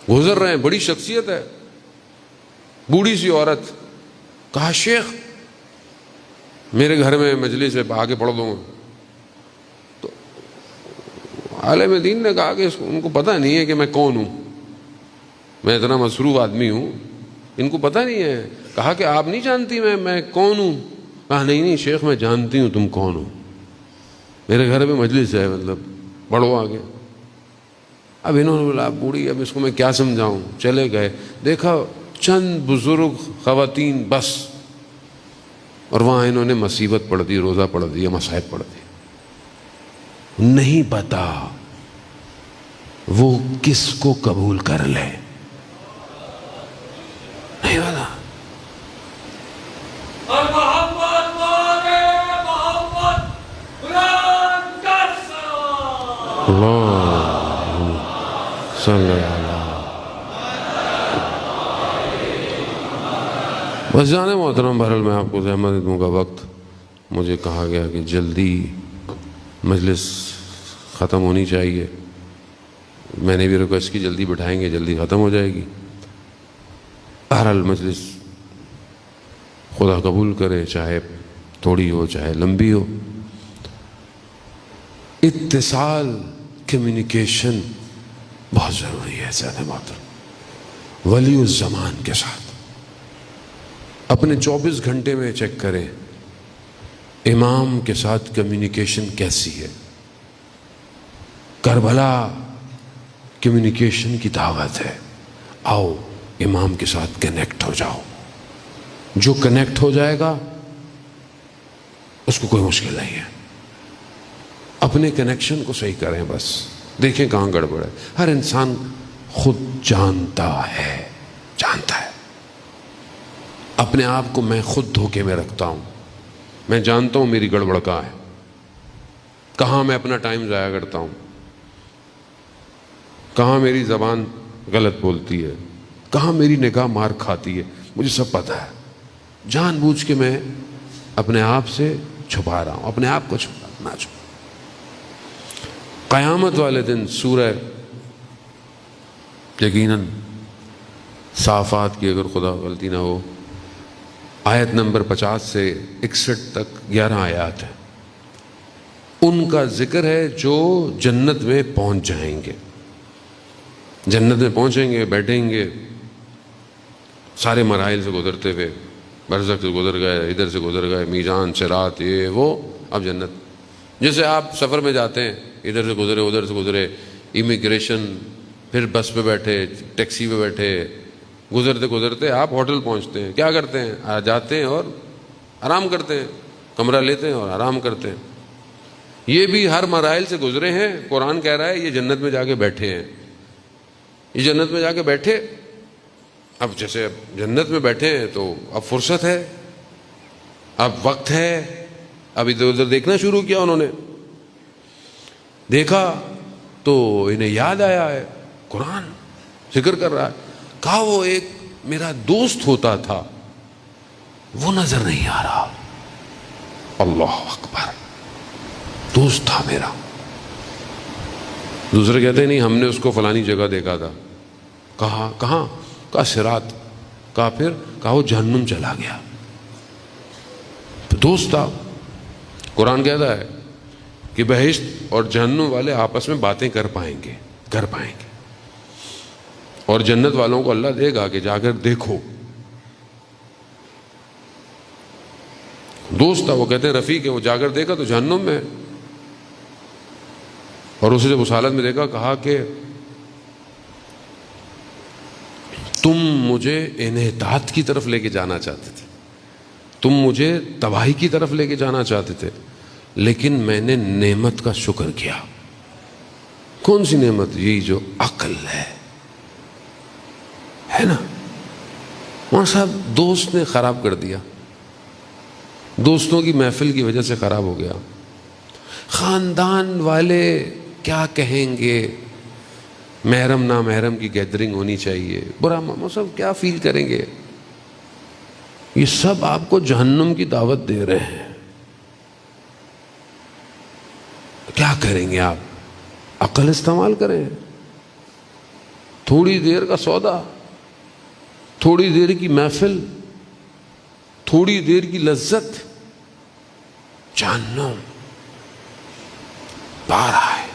گزر رہے ہیں، بڑی شخصیت ہے، بوڑھی سی عورت. کہا شیخ میرے گھر میں مجلس ہے، آگے پڑھ دوں گا. تو عالم دین نے کہا کہ ان کو پتہ نہیں ہے کہ میں کون ہوں، میں اتنا مصروف آدمی ہوں، ان کو پتہ نہیں ہے. کہا کہ آپ نہیں جانتی میں کون ہوں؟ کہا نہیں شیخ میں جانتی ہوں تم کون ہو، میرے گھر میں مجلس ہے، مطلب پڑھو آگے. اب انہوں نے بولا بوڑھی اب اس کو میں کیا سمجھاؤں. چلے گئے، دیکھا چند بزرگ خواتین بس، اور وہاں انہوں نے مصیبت پڑھ دی، روزہ پڑھ دیا، مصائب پڑھ دی. نہیں پتا وہ کس کو قبول کر لے، نہیں پتا. بس جانے محترم، بہرحال میں آپ کو زحمت دوں گا. وقت مجھے کہا گیا کہ جلدی مجلس ختم ہونی چاہیے، میں نے بھی ریکویسٹ کی جلدی بٹھائیں گے، جلدی ختم ہو جائے گی. بہرحال مجلس خدا قبول کرے، چاہے تھوڑی ہو چاہے لمبی ہو. اتصال، کمیونیکیشن بہت ضروری ہے. زیادہ محترم ولی الزمان کے ساتھ اپنے 24 گھنٹے میں چیک کریں امام کے ساتھ کمیونیکیشن کیسی ہے. کربلا کمیونیکیشن کی دعوت ہے، آؤ امام کے ساتھ کنیکٹ ہو جاؤ. جو کنیکٹ ہو جائے گا اس کو کوئی مشکل نہیں ہے. اپنے کنیکشن کو صحیح کریں، بس دیکھیں کہاں گڑبڑ ہے. ہر انسان خود جانتا ہے. اپنے آپ کو میں خود دھوکے میں رکھتا ہوں، میں جانتا ہوں میری گڑبڑ کہاں ہے، کہاں میں اپنا ٹائم ضائع کرتا ہوں، کہاں میری زبان غلط بولتی ہے، کہاں میری نگاہ مار کھاتی ہے، مجھے سب پتہ ہے. جان بوجھ کے میں اپنے آپ سے چھپا رہا ہوں، اپنے آپ کو چھپا. قیامت والے دن سورہ یقیناً صافات کی اگر خدا غلطی نہ ہو آیت نمبر 50 سے 61 تک 11 آیات ہیں. ان کا ذکر ہے جو جنت میں پہنچ جائیں گے. جنت میں پہنچیں گے، بیٹھیں گے، سارے مراحل سے گزرتے ہوئے، برزخ سے گزر گئے، ادھر سے گزر گئے، میزان، صراط، یہ وہ، اب جنت. جیسے آپ سفر میں جاتے ہیں، ادھر سے گزرے ادھر سے گزرے، امیگریشن، پھر بس پہ بیٹھے، ٹیکسی پہ بیٹھے، گزرتے گزرتے آپ ہوٹل پہنچتے ہیں. کیا کرتے ہیں؟ جاتے ہیں اور آرام کرتے ہیں، کمرہ لیتے ہیں اور آرام کرتے ہیں. یہ بھی ہر مراحل سے گزرے ہیں. قرآن کہہ رہا ہے یہ جنت میں جا کے بیٹھے ہیں، یہ جنت میں جا کے بیٹھے. اب جیسے اب جنت میں بیٹھے ہیں تو اب فرصت ہے، اب وقت ہے. اب ادھر ادھر دیکھنا شروع کیا انہوں نے، دیکھا تو انہیں یاد آیا ہے، قرآن ذکر کر رہا ہے. کہا وہ ایک میرا دوست ہوتا تھا، وہ نظر نہیں آ رہا. اللہ اکبر، دوست تھا میرا. دوسرے کہتے ہیں نہیں ہم نے اس کو فلانی جگہ دیکھا تھا. کہا کہاں؟ کہا صراط. کہا پھر؟ کہا وہ جہنم چلا گیا. دوست تھا. قرآن کہتا ہے کہ بہشت اور جہنم والے آپس میں باتیں کر پائیں گے. اور جنت والوں کو اللہ دے گا کہ جا کر دیکھو. دوست تھا، وہ کہتے ہیں رفیق ہے، وہ جا کر دیکھا تو جہنم میں. اور اسے جب اس حالت میں دیکھا کہا کہ تم مجھے انحطاط کی طرف لے کے جانا چاہتے تھے، تم مجھے تباہی کی طرف لے کے جانا چاہتے تھے، لیکن میں نے نعمت کا شکر کیا. کون سی نعمت؟ یہی جو عقل ہے نا. وہاں صاحب دوست نے خراب کر دیا، دوستوں کی محفل کی وجہ سے خراب ہو گیا. خاندان والے کیا کہیں گے، محرم نامحرم کی گیدرنگ ہونی چاہیے، برا صاحب کیا فیل کریں گے؟ یہ سب آپ کو جہنم کی دعوت دے رہے ہیں. کیا کریں گے آپ؟ عقل استعمال کریں. تھوڑی دیر کا سودا، تھوڑی دیر کی محفل، تھوڑی دیر کی لذت، جہنم پا رہا ہے.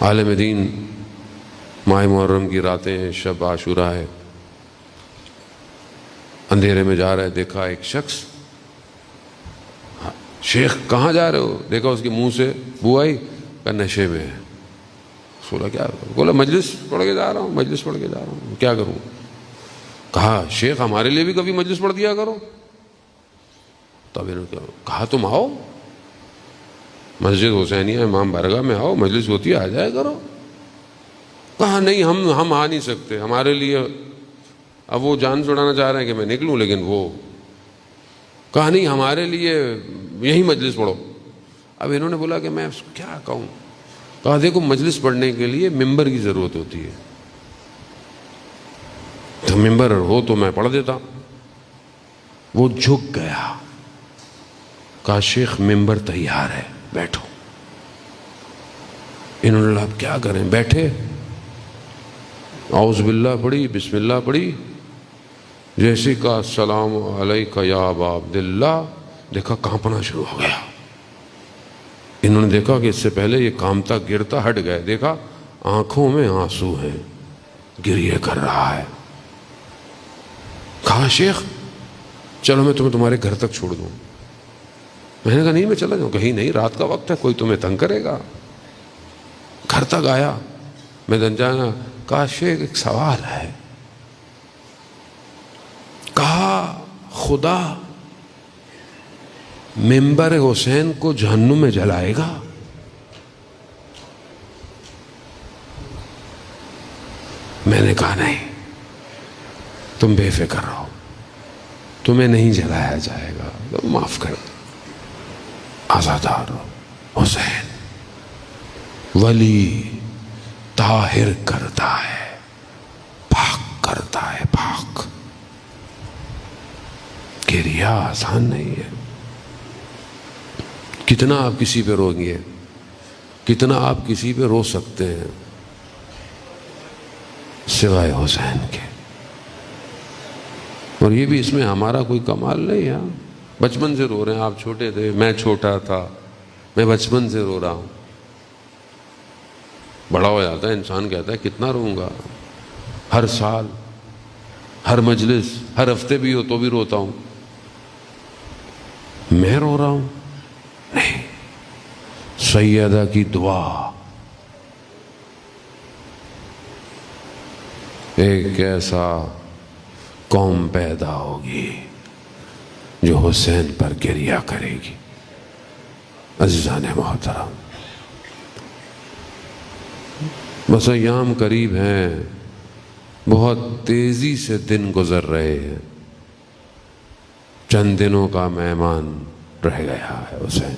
عالم دین ماہ محرم کی راتیں ہیں، شب عاشورہ ہے، اندھیرے میں جا رہا ہے، دیکھا ایک شخص. شیخ کہاں جا رہے ہو؟ دیکھا اس کے منہ سے بو آئی، کہ نشے میں ہے. بولا کیا؟ بولا مجلس پڑھ کے جا رہا ہوں، مجلس پڑھ کے جا رہا ہوں. کیا کروں؟ کہا شیخ ہمارے لیے بھی کبھی مجلس پڑھ دیا کرو. تب انہوں نے کہا تم آؤ مسجد حسینیہ امام بارگاہ میں آؤ، مجلس ہوتی ہے، آ جائے کرو. کہا نہیں ہم آ نہیں سکتے، ہمارے لیے. اب وہ جان چھڑانا چاہ رہے ہیں کہ میں نکلوں، لیکن وہ کہا نہیں ہمارے لیے یہی مجلس پڑھو. اب انہوں نے بولا کہ میں کیا کہوں. کہا دیکھو مجلس پڑھنے کے لیے ممبر کی ضرورت ہوتی ہے، تو ممبر ہو تو میں پڑھ دیتا. وہ جھک گیا، کہا شیخ ممبر تیار ہے، بیٹھو. انہوں نے اب کیا کریں؟ بیٹھے، اعوذ باللہ پڑھی، بسم اللہ پڑھی. جیسے کا السلام علیکہ یا ابا عبداللہ، دیکھا کانپنا شروع ہو گیا. انہوں نے دیکھا کہ اس سے پہلے یہ کامتا گرتا ہٹ گئے. دیکھا آنکھوں میں آنسو ہیں، گریہ کر رہا ہے. کہا شیخ چلو میں تمہیں تمہارے گھر تک چھوڑ دوں. میں نے کہا نہیں میں چلا جاؤں. کہیں نہیں، رات کا وقت ہے، کوئی تمہیں تنگ کرے گا. گھر تک آیا، میں دن جانا. کہا شیخ ایک سوال ہے. کہا خدا ممبر حسین کو جہنم میں جلائے گا؟ میں نے کہا نہیں، تم بے فکر رہو، تمہیں نہیں جلایا جائے گا. تو معاف کر، آزادار ہو. حسین ولی طاہر کرتا ہے، پاک کرتا ہے، پاک. گریہ آسان نہیں ہے. کتنا آپ کسی پہ روئیں گے، کتنا آپ کسی پہ رو سکتے ہیں سوائے حسین کے. اور یہ بھی اس میں ہمارا کوئی کمال نہیں ہے. بچپن سے رو رہے ہیں. آپ چھوٹے تھے، میں چھوٹا تھا، میں بچپن سے رو رہا ہوں. بڑا ہو جاتا ہے انسان، کہتا ہے کتنا روں گا. ہر سال، ہر مجلس، ہر ہفتے بھی ہو تو بھی روتا ہوں. میں رو رہا ہوں؟ نہیں. سیدہ کی دعا، ایک ایسا قوم پیدا ہوگی جو حسین پر گریہ کرے گی. عزیزان محترم، بس ایام قریب ہیں، بہت تیزی سے دن گزر رہے ہیں. چند دنوں کا مہمان رہ گیا ہے حسین.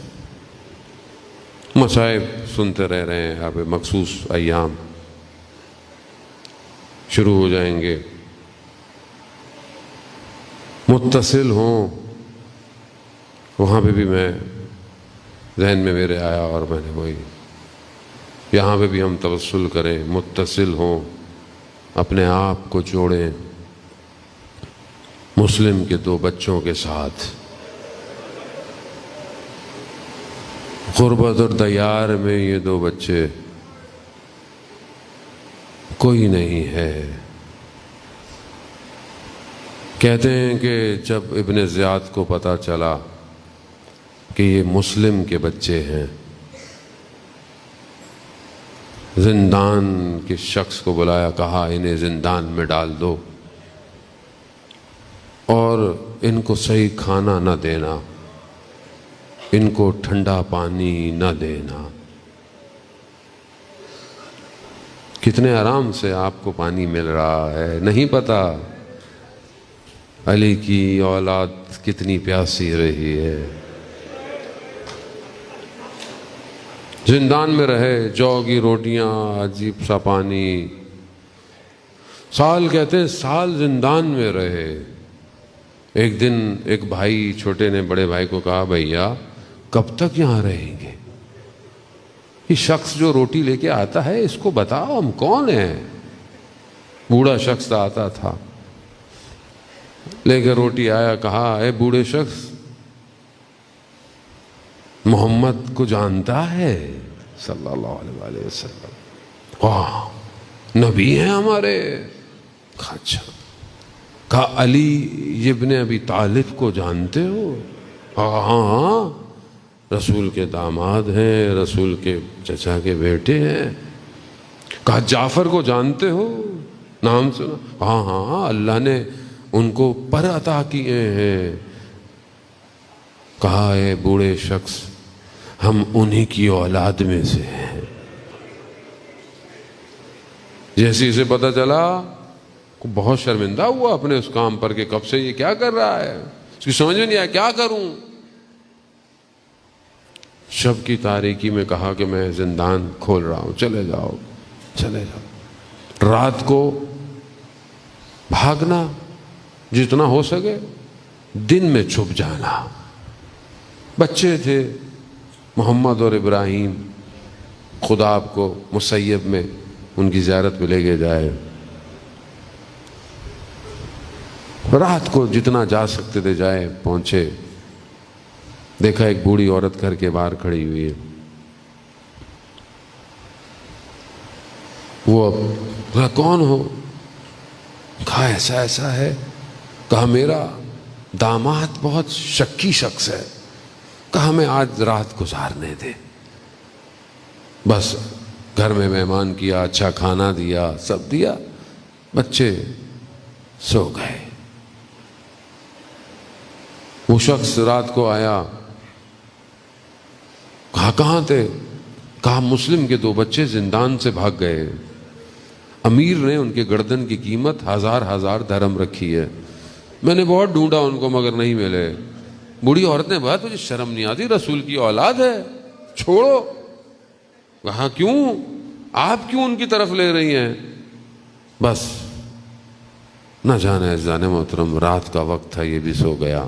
مصائب سنتے رہ رہے ہیں. اب مخصوص ایام شروع ہو جائیں گے. متصل ہوں، وہاں پہ بھی میں ذہن میں میرے آیا اور میں نے وہی، یہاں پہ بھی ہم توسل کریں، متصل ہوں، اپنے آپ کو جوڑیں مسلم کے 2 بچوں کے ساتھ. غربت اور دیار میں یہ 2 بچے، کوئی نہیں ہے. کہتے ہیں کہ جب ابن زیاد کو پتہ چلا کہ یہ مسلم کے بچے ہیں، زندان کے شخص کو بلایا، کہا انہیں زندان میں ڈال دو اور ان کو صحیح کھانا نہ دینا، ان کو ٹھنڈا پانی نہ دینا. کتنے آرام سے آپ کو پانی مل رہا ہے، نہیں پتا علی کی اولاد کتنی پیاسی رہی ہے. زندان میں رہے، جو کی روٹیاں، عجیب سا پانی، سال کہتے ہیں سال زندان میں رہے۔ ایک دن ایک بھائی چھوٹے نے بڑے بھائی کو کہا بھیا کب تک یہاں رہیں گے؟ یہ شخص جو روٹی لے کے آتا ہے اس کو بتاؤ ہم کون ہیں؟ بوڑھا شخص آتا تھا، لے کے روٹی آیا، کہا اے بوڑھے شخص محمد کو جانتا ہے صلی اللہ علیہ وآلہ وسلم؟ واہ، نبی ہیں ہمارے؟ اچھا۔ کہا علی ابن ابی طالب کو جانتے ہو؟ ہاں ہاں، رسول کے داماد ہیں، رسول کے چچا کے بیٹے ہیں۔ کہا جعفر کو جانتے ہو؟ نام سنا؟ ہاں ہاں، اللہ نے ان کو پر عطا کیے ہیں۔ کہا اے بوڑھے شخص ہم انہی کی اولاد میں سے ہیں۔ جیسے اسے پتہ چلا بہت شرمندہ ہوا اپنے اس کام پر کہ کب سے یہ کیا کر رہا ہے، اس کی سمجھ میں نہیں آیا کیا کروں۔ شب کی تاریکی میں کہا کہ میں زندان کھول رہا ہوں، چلے جاؤ چلے جاؤ۔ رات کو بھاگنا جتنا ہو سکے، دن میں چھپ جانا۔ بچے تھے محمد اور ابراہیم، خدا آپ کو مسیب میں ان کی زیارت پہ لے کے جائے۔ رات کو جتنا جا سکتے تھے جائے، پہنچے، دیکھا ایک بوڑھی عورت گھر کے باہر کھڑی ہوئی ہے۔ وہ کہا کون ہو؟ کہا ایسا ایسا ہے۔ کہا میرا داماد بہت شکی شخص ہے، کہا ہمیں آج رات گزارنے دے۔ بس گھر میں مہمان کیا، اچھا کھانا دیا، سب دیا، بچے سو گئے۔ وہ شخص رات کو آیا، کہا کہاں تھے؟ کہا مسلم کے 2 بچے زندان سے بھاگ گئے، امیر نے ان کے گردن کی قیمت 1000 درہم رکھی ہے، میں نے بہت ڈھونڈا ان کو مگر نہیں ملے۔ بوڑھی عورت نے کہا تجھے شرم نہیں آتی؟ رسول کی اولاد ہے، چھوڑو۔ کہا کیوں؟ آپ کیوں ان کی طرف لے رہی ہیں؟ بس نہ جانے جانے محترم، رات کا وقت تھا، یہ بھی سو گیا۔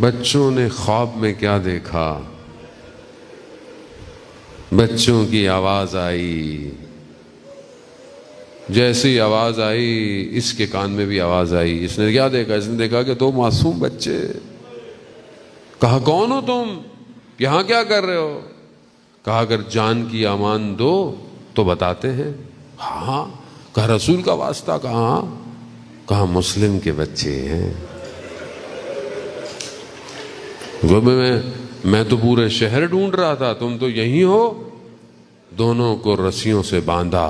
بچوں نے خواب میں کیا دیکھا؟ بچوں کی آواز آئی، جیسی آواز آئی اس کے کان میں بھی آواز آئی۔ اس نے کیا دیکھا؟ اس نے دیکھا کہ 2 معصوم بچے۔ کہا کون ہو تم؟ یہاں کیا کر رہے ہو؟ کہا اگر جان کی امان دو تو بتاتے ہیں۔ ہاں۔ کہا رسول کا واسطہ؟ کہا کہا مسلم کے بچے ہیں۔ میں تو پورے شہر ڈھونڈ رہا تھا، تم تو یہیں ہو۔ دونوں کو رسیوں سے باندھا،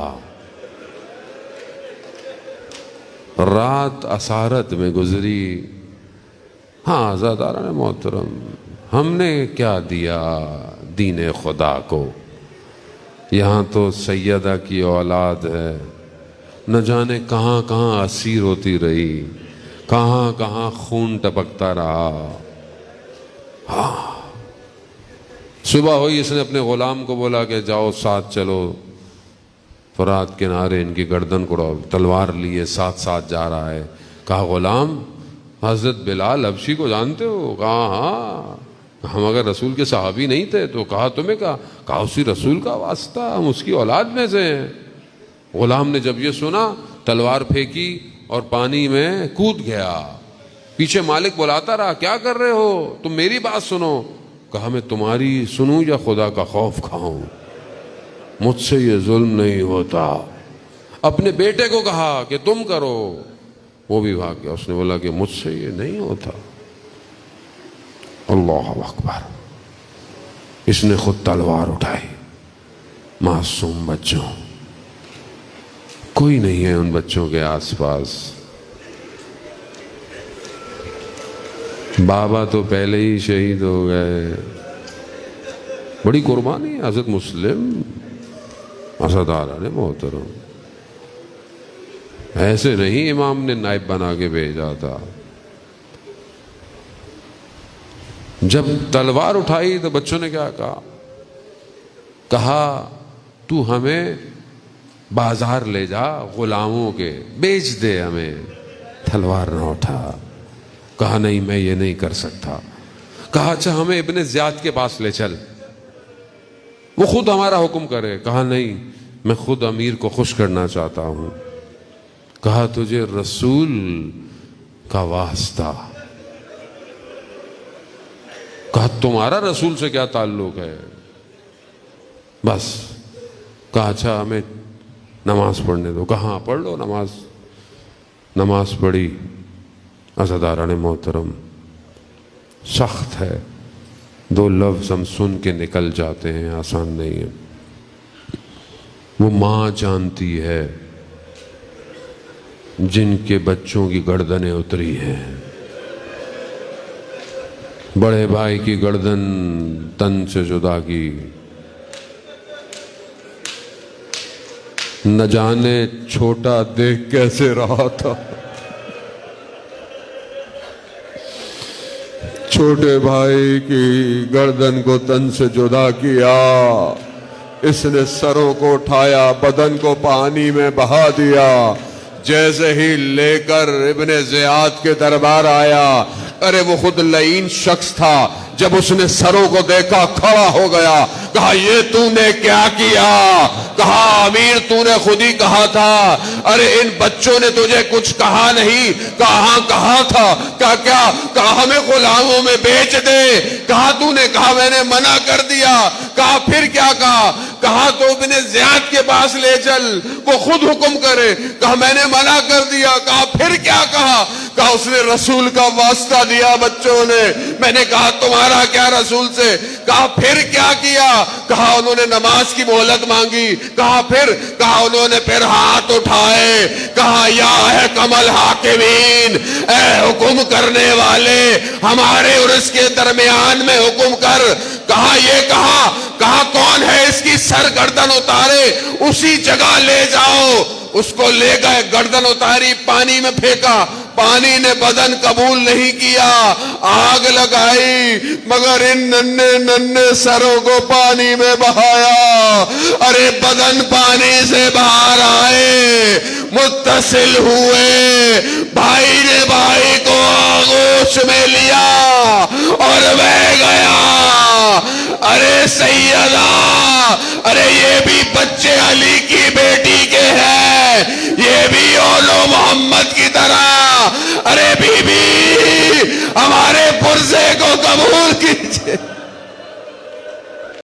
رات اسارت میں گزری۔ ہاں عزاداران محترم، ہم نے کیا دیا دین خدا کو؟ یہاں تو سیدہ کی اولاد ہے، نہ جانے کہاں کہاں اسیر ہوتی رہی، کہاں کہاں خون ٹپکتا رہا۔ ہاں صبح ہوئی، اس نے اپنے غلام کو بولا کہ جاؤ ساتھ چلو فرات کنارے، ان کی گردن کو تلوار لیے ساتھ ساتھ جا رہا ہے۔ کہا غلام حضرت بلال حبشی کو جانتے ہو؟ کہا ہاں، ہم اگر رسول کے صحابی نہیں تھے تو کہا تمہیں؟ کہا اسی رسول کا واسطہ، ہم اس کی اولاد میں سے ہیں۔ غلام نے جب یہ سنا تلوار پھینکی اور پانی میں کود گیا۔ پیچھے مالک بلاتا رہا کیا کر رہے ہو؟ تم میری بات سنو۔ کہا میں تمہاری سنوں یا خدا کا خوف کھاؤں؟ مجھ سے یہ ظلم نہیں ہوتا۔ اپنے بیٹے کو کہا کہ تم کرو، وہ بھی بھاگ گیا۔ اس نے بولا کہ مجھ سے یہ نہیں ہوتا۔ اللہ اکبر۔ اس نے خود تلوار اٹھائی۔ معصوم بچوں، کوئی نہیں ہے ان بچوں کے آس پاس۔ بابا تو پہلے ہی شہید ہو گئے۔ بڑی قربانی ہے حضرت مسلم عزاداران محترم، ایسے نہیں امام نے نائب بنا کے بھیجا تھا۔ جب تلوار اٹھائی تو بچوں نے کیا کہا؟ کہا تو ہمیں بازار لے جا غلاموں کے، بیچ دے ہمیں، تلوار نہ اٹھا۔ کہا نہیں میں یہ نہیں کر سکتا۔ کہا اچھا ہمیں ابن زیاد کے پاس لے چل، وہ خود ہمارا حکم کرے۔ کہا نہیں میں خود امیر کو خوش کرنا چاہتا ہوں۔ کہا تجھے رسول کا واسطہ۔ کہا تمہارا رسول سے کیا تعلق ہے؟ بس کہا اچھا ہمیں نماز پڑھنے دو۔ کہاں پڑھ لو نماز۔ نماز پڑھی۔ عزاداران محترم، سخت ہے، 2 لفظ ہم سن کے نکل جاتے ہیں، آسان نہیں ہے۔ وہ ماں جانتی ہے جن کے بچوں کی گردنیں اتری ہیں۔ بڑے بھائی کی گردن تن سے جدا کی، نہ جانے چھوٹا دیکھ کیسے رہا تھا۔ چھوٹے بھائی کی گردن کو تن سے جدا کیا، اس نے سروں کو اٹھایا، بدن کو پانی میں بہا دیا۔ جیسے ہی لے کر ابن زیاد کے دربار آیا، ارے وہ خود لعین شخص تھا، جب اس نے سروں کو دیکھا کھڑا ہو گیا۔ کہا یہ تو نے کیا کیا؟ کہا امیر تو نے خود ہی کہا تھا، ارے ان بچوں نے تجھے کچھ کہا نہیں؟ کہا ہاں کہا تھا۔ کہا کیا؟ کہا ہمیں غلاموں میں بیچ دے۔ کہا تو نے کہا میں نے منع کر دیا۔ کہا پھر کیا کہا؟ کہا تو ابن زیاد کے پاس لے چل، وہ خود حکم کرے۔ کہا میں نے منع کر دیا۔ کہا پھر کیا کہا؟ کہا اس نے رسول کا واسطہ دیا بچوں نے۔ میں نے کہا تمہارا کیا رسول سے؟ کہا پھر کیا کیا؟ کہا انہوں نے نماز کی مہلت مانگی۔ کہا پھر؟ کہا انہوں نے پھر ہاتھ اٹھائے۔ کہا یا حکم الحاکمین، اے حکم کرنے والے، ہمارے اور اس کے درمیان میں حکم کر۔ کہا یہ کہا کون ہے اس کی سر گردن اتارے، اسی جگہ لے جاؤ۔ اس کو لے گئے، گردن اتاری، پانی میں پھینکا، پانی نے بدن قبول نہیں کیا، آگ لگائی، مگر ان ننھے ننھے سروں کو پانی میں بہایا۔ ارے بدن پانی سے باہر آئے، متصل ہوئے، بھائی نے بھائی کو آغوش میں لیا اور بہ گیا۔ ارے سیدہ، ارے یہ بھی بچے علی کی بیٹی کے ہیں، یہ بھی اولو محمد کی طرح۔ ارے بی بی ہمارے پرزے کو قبول کیجئے۔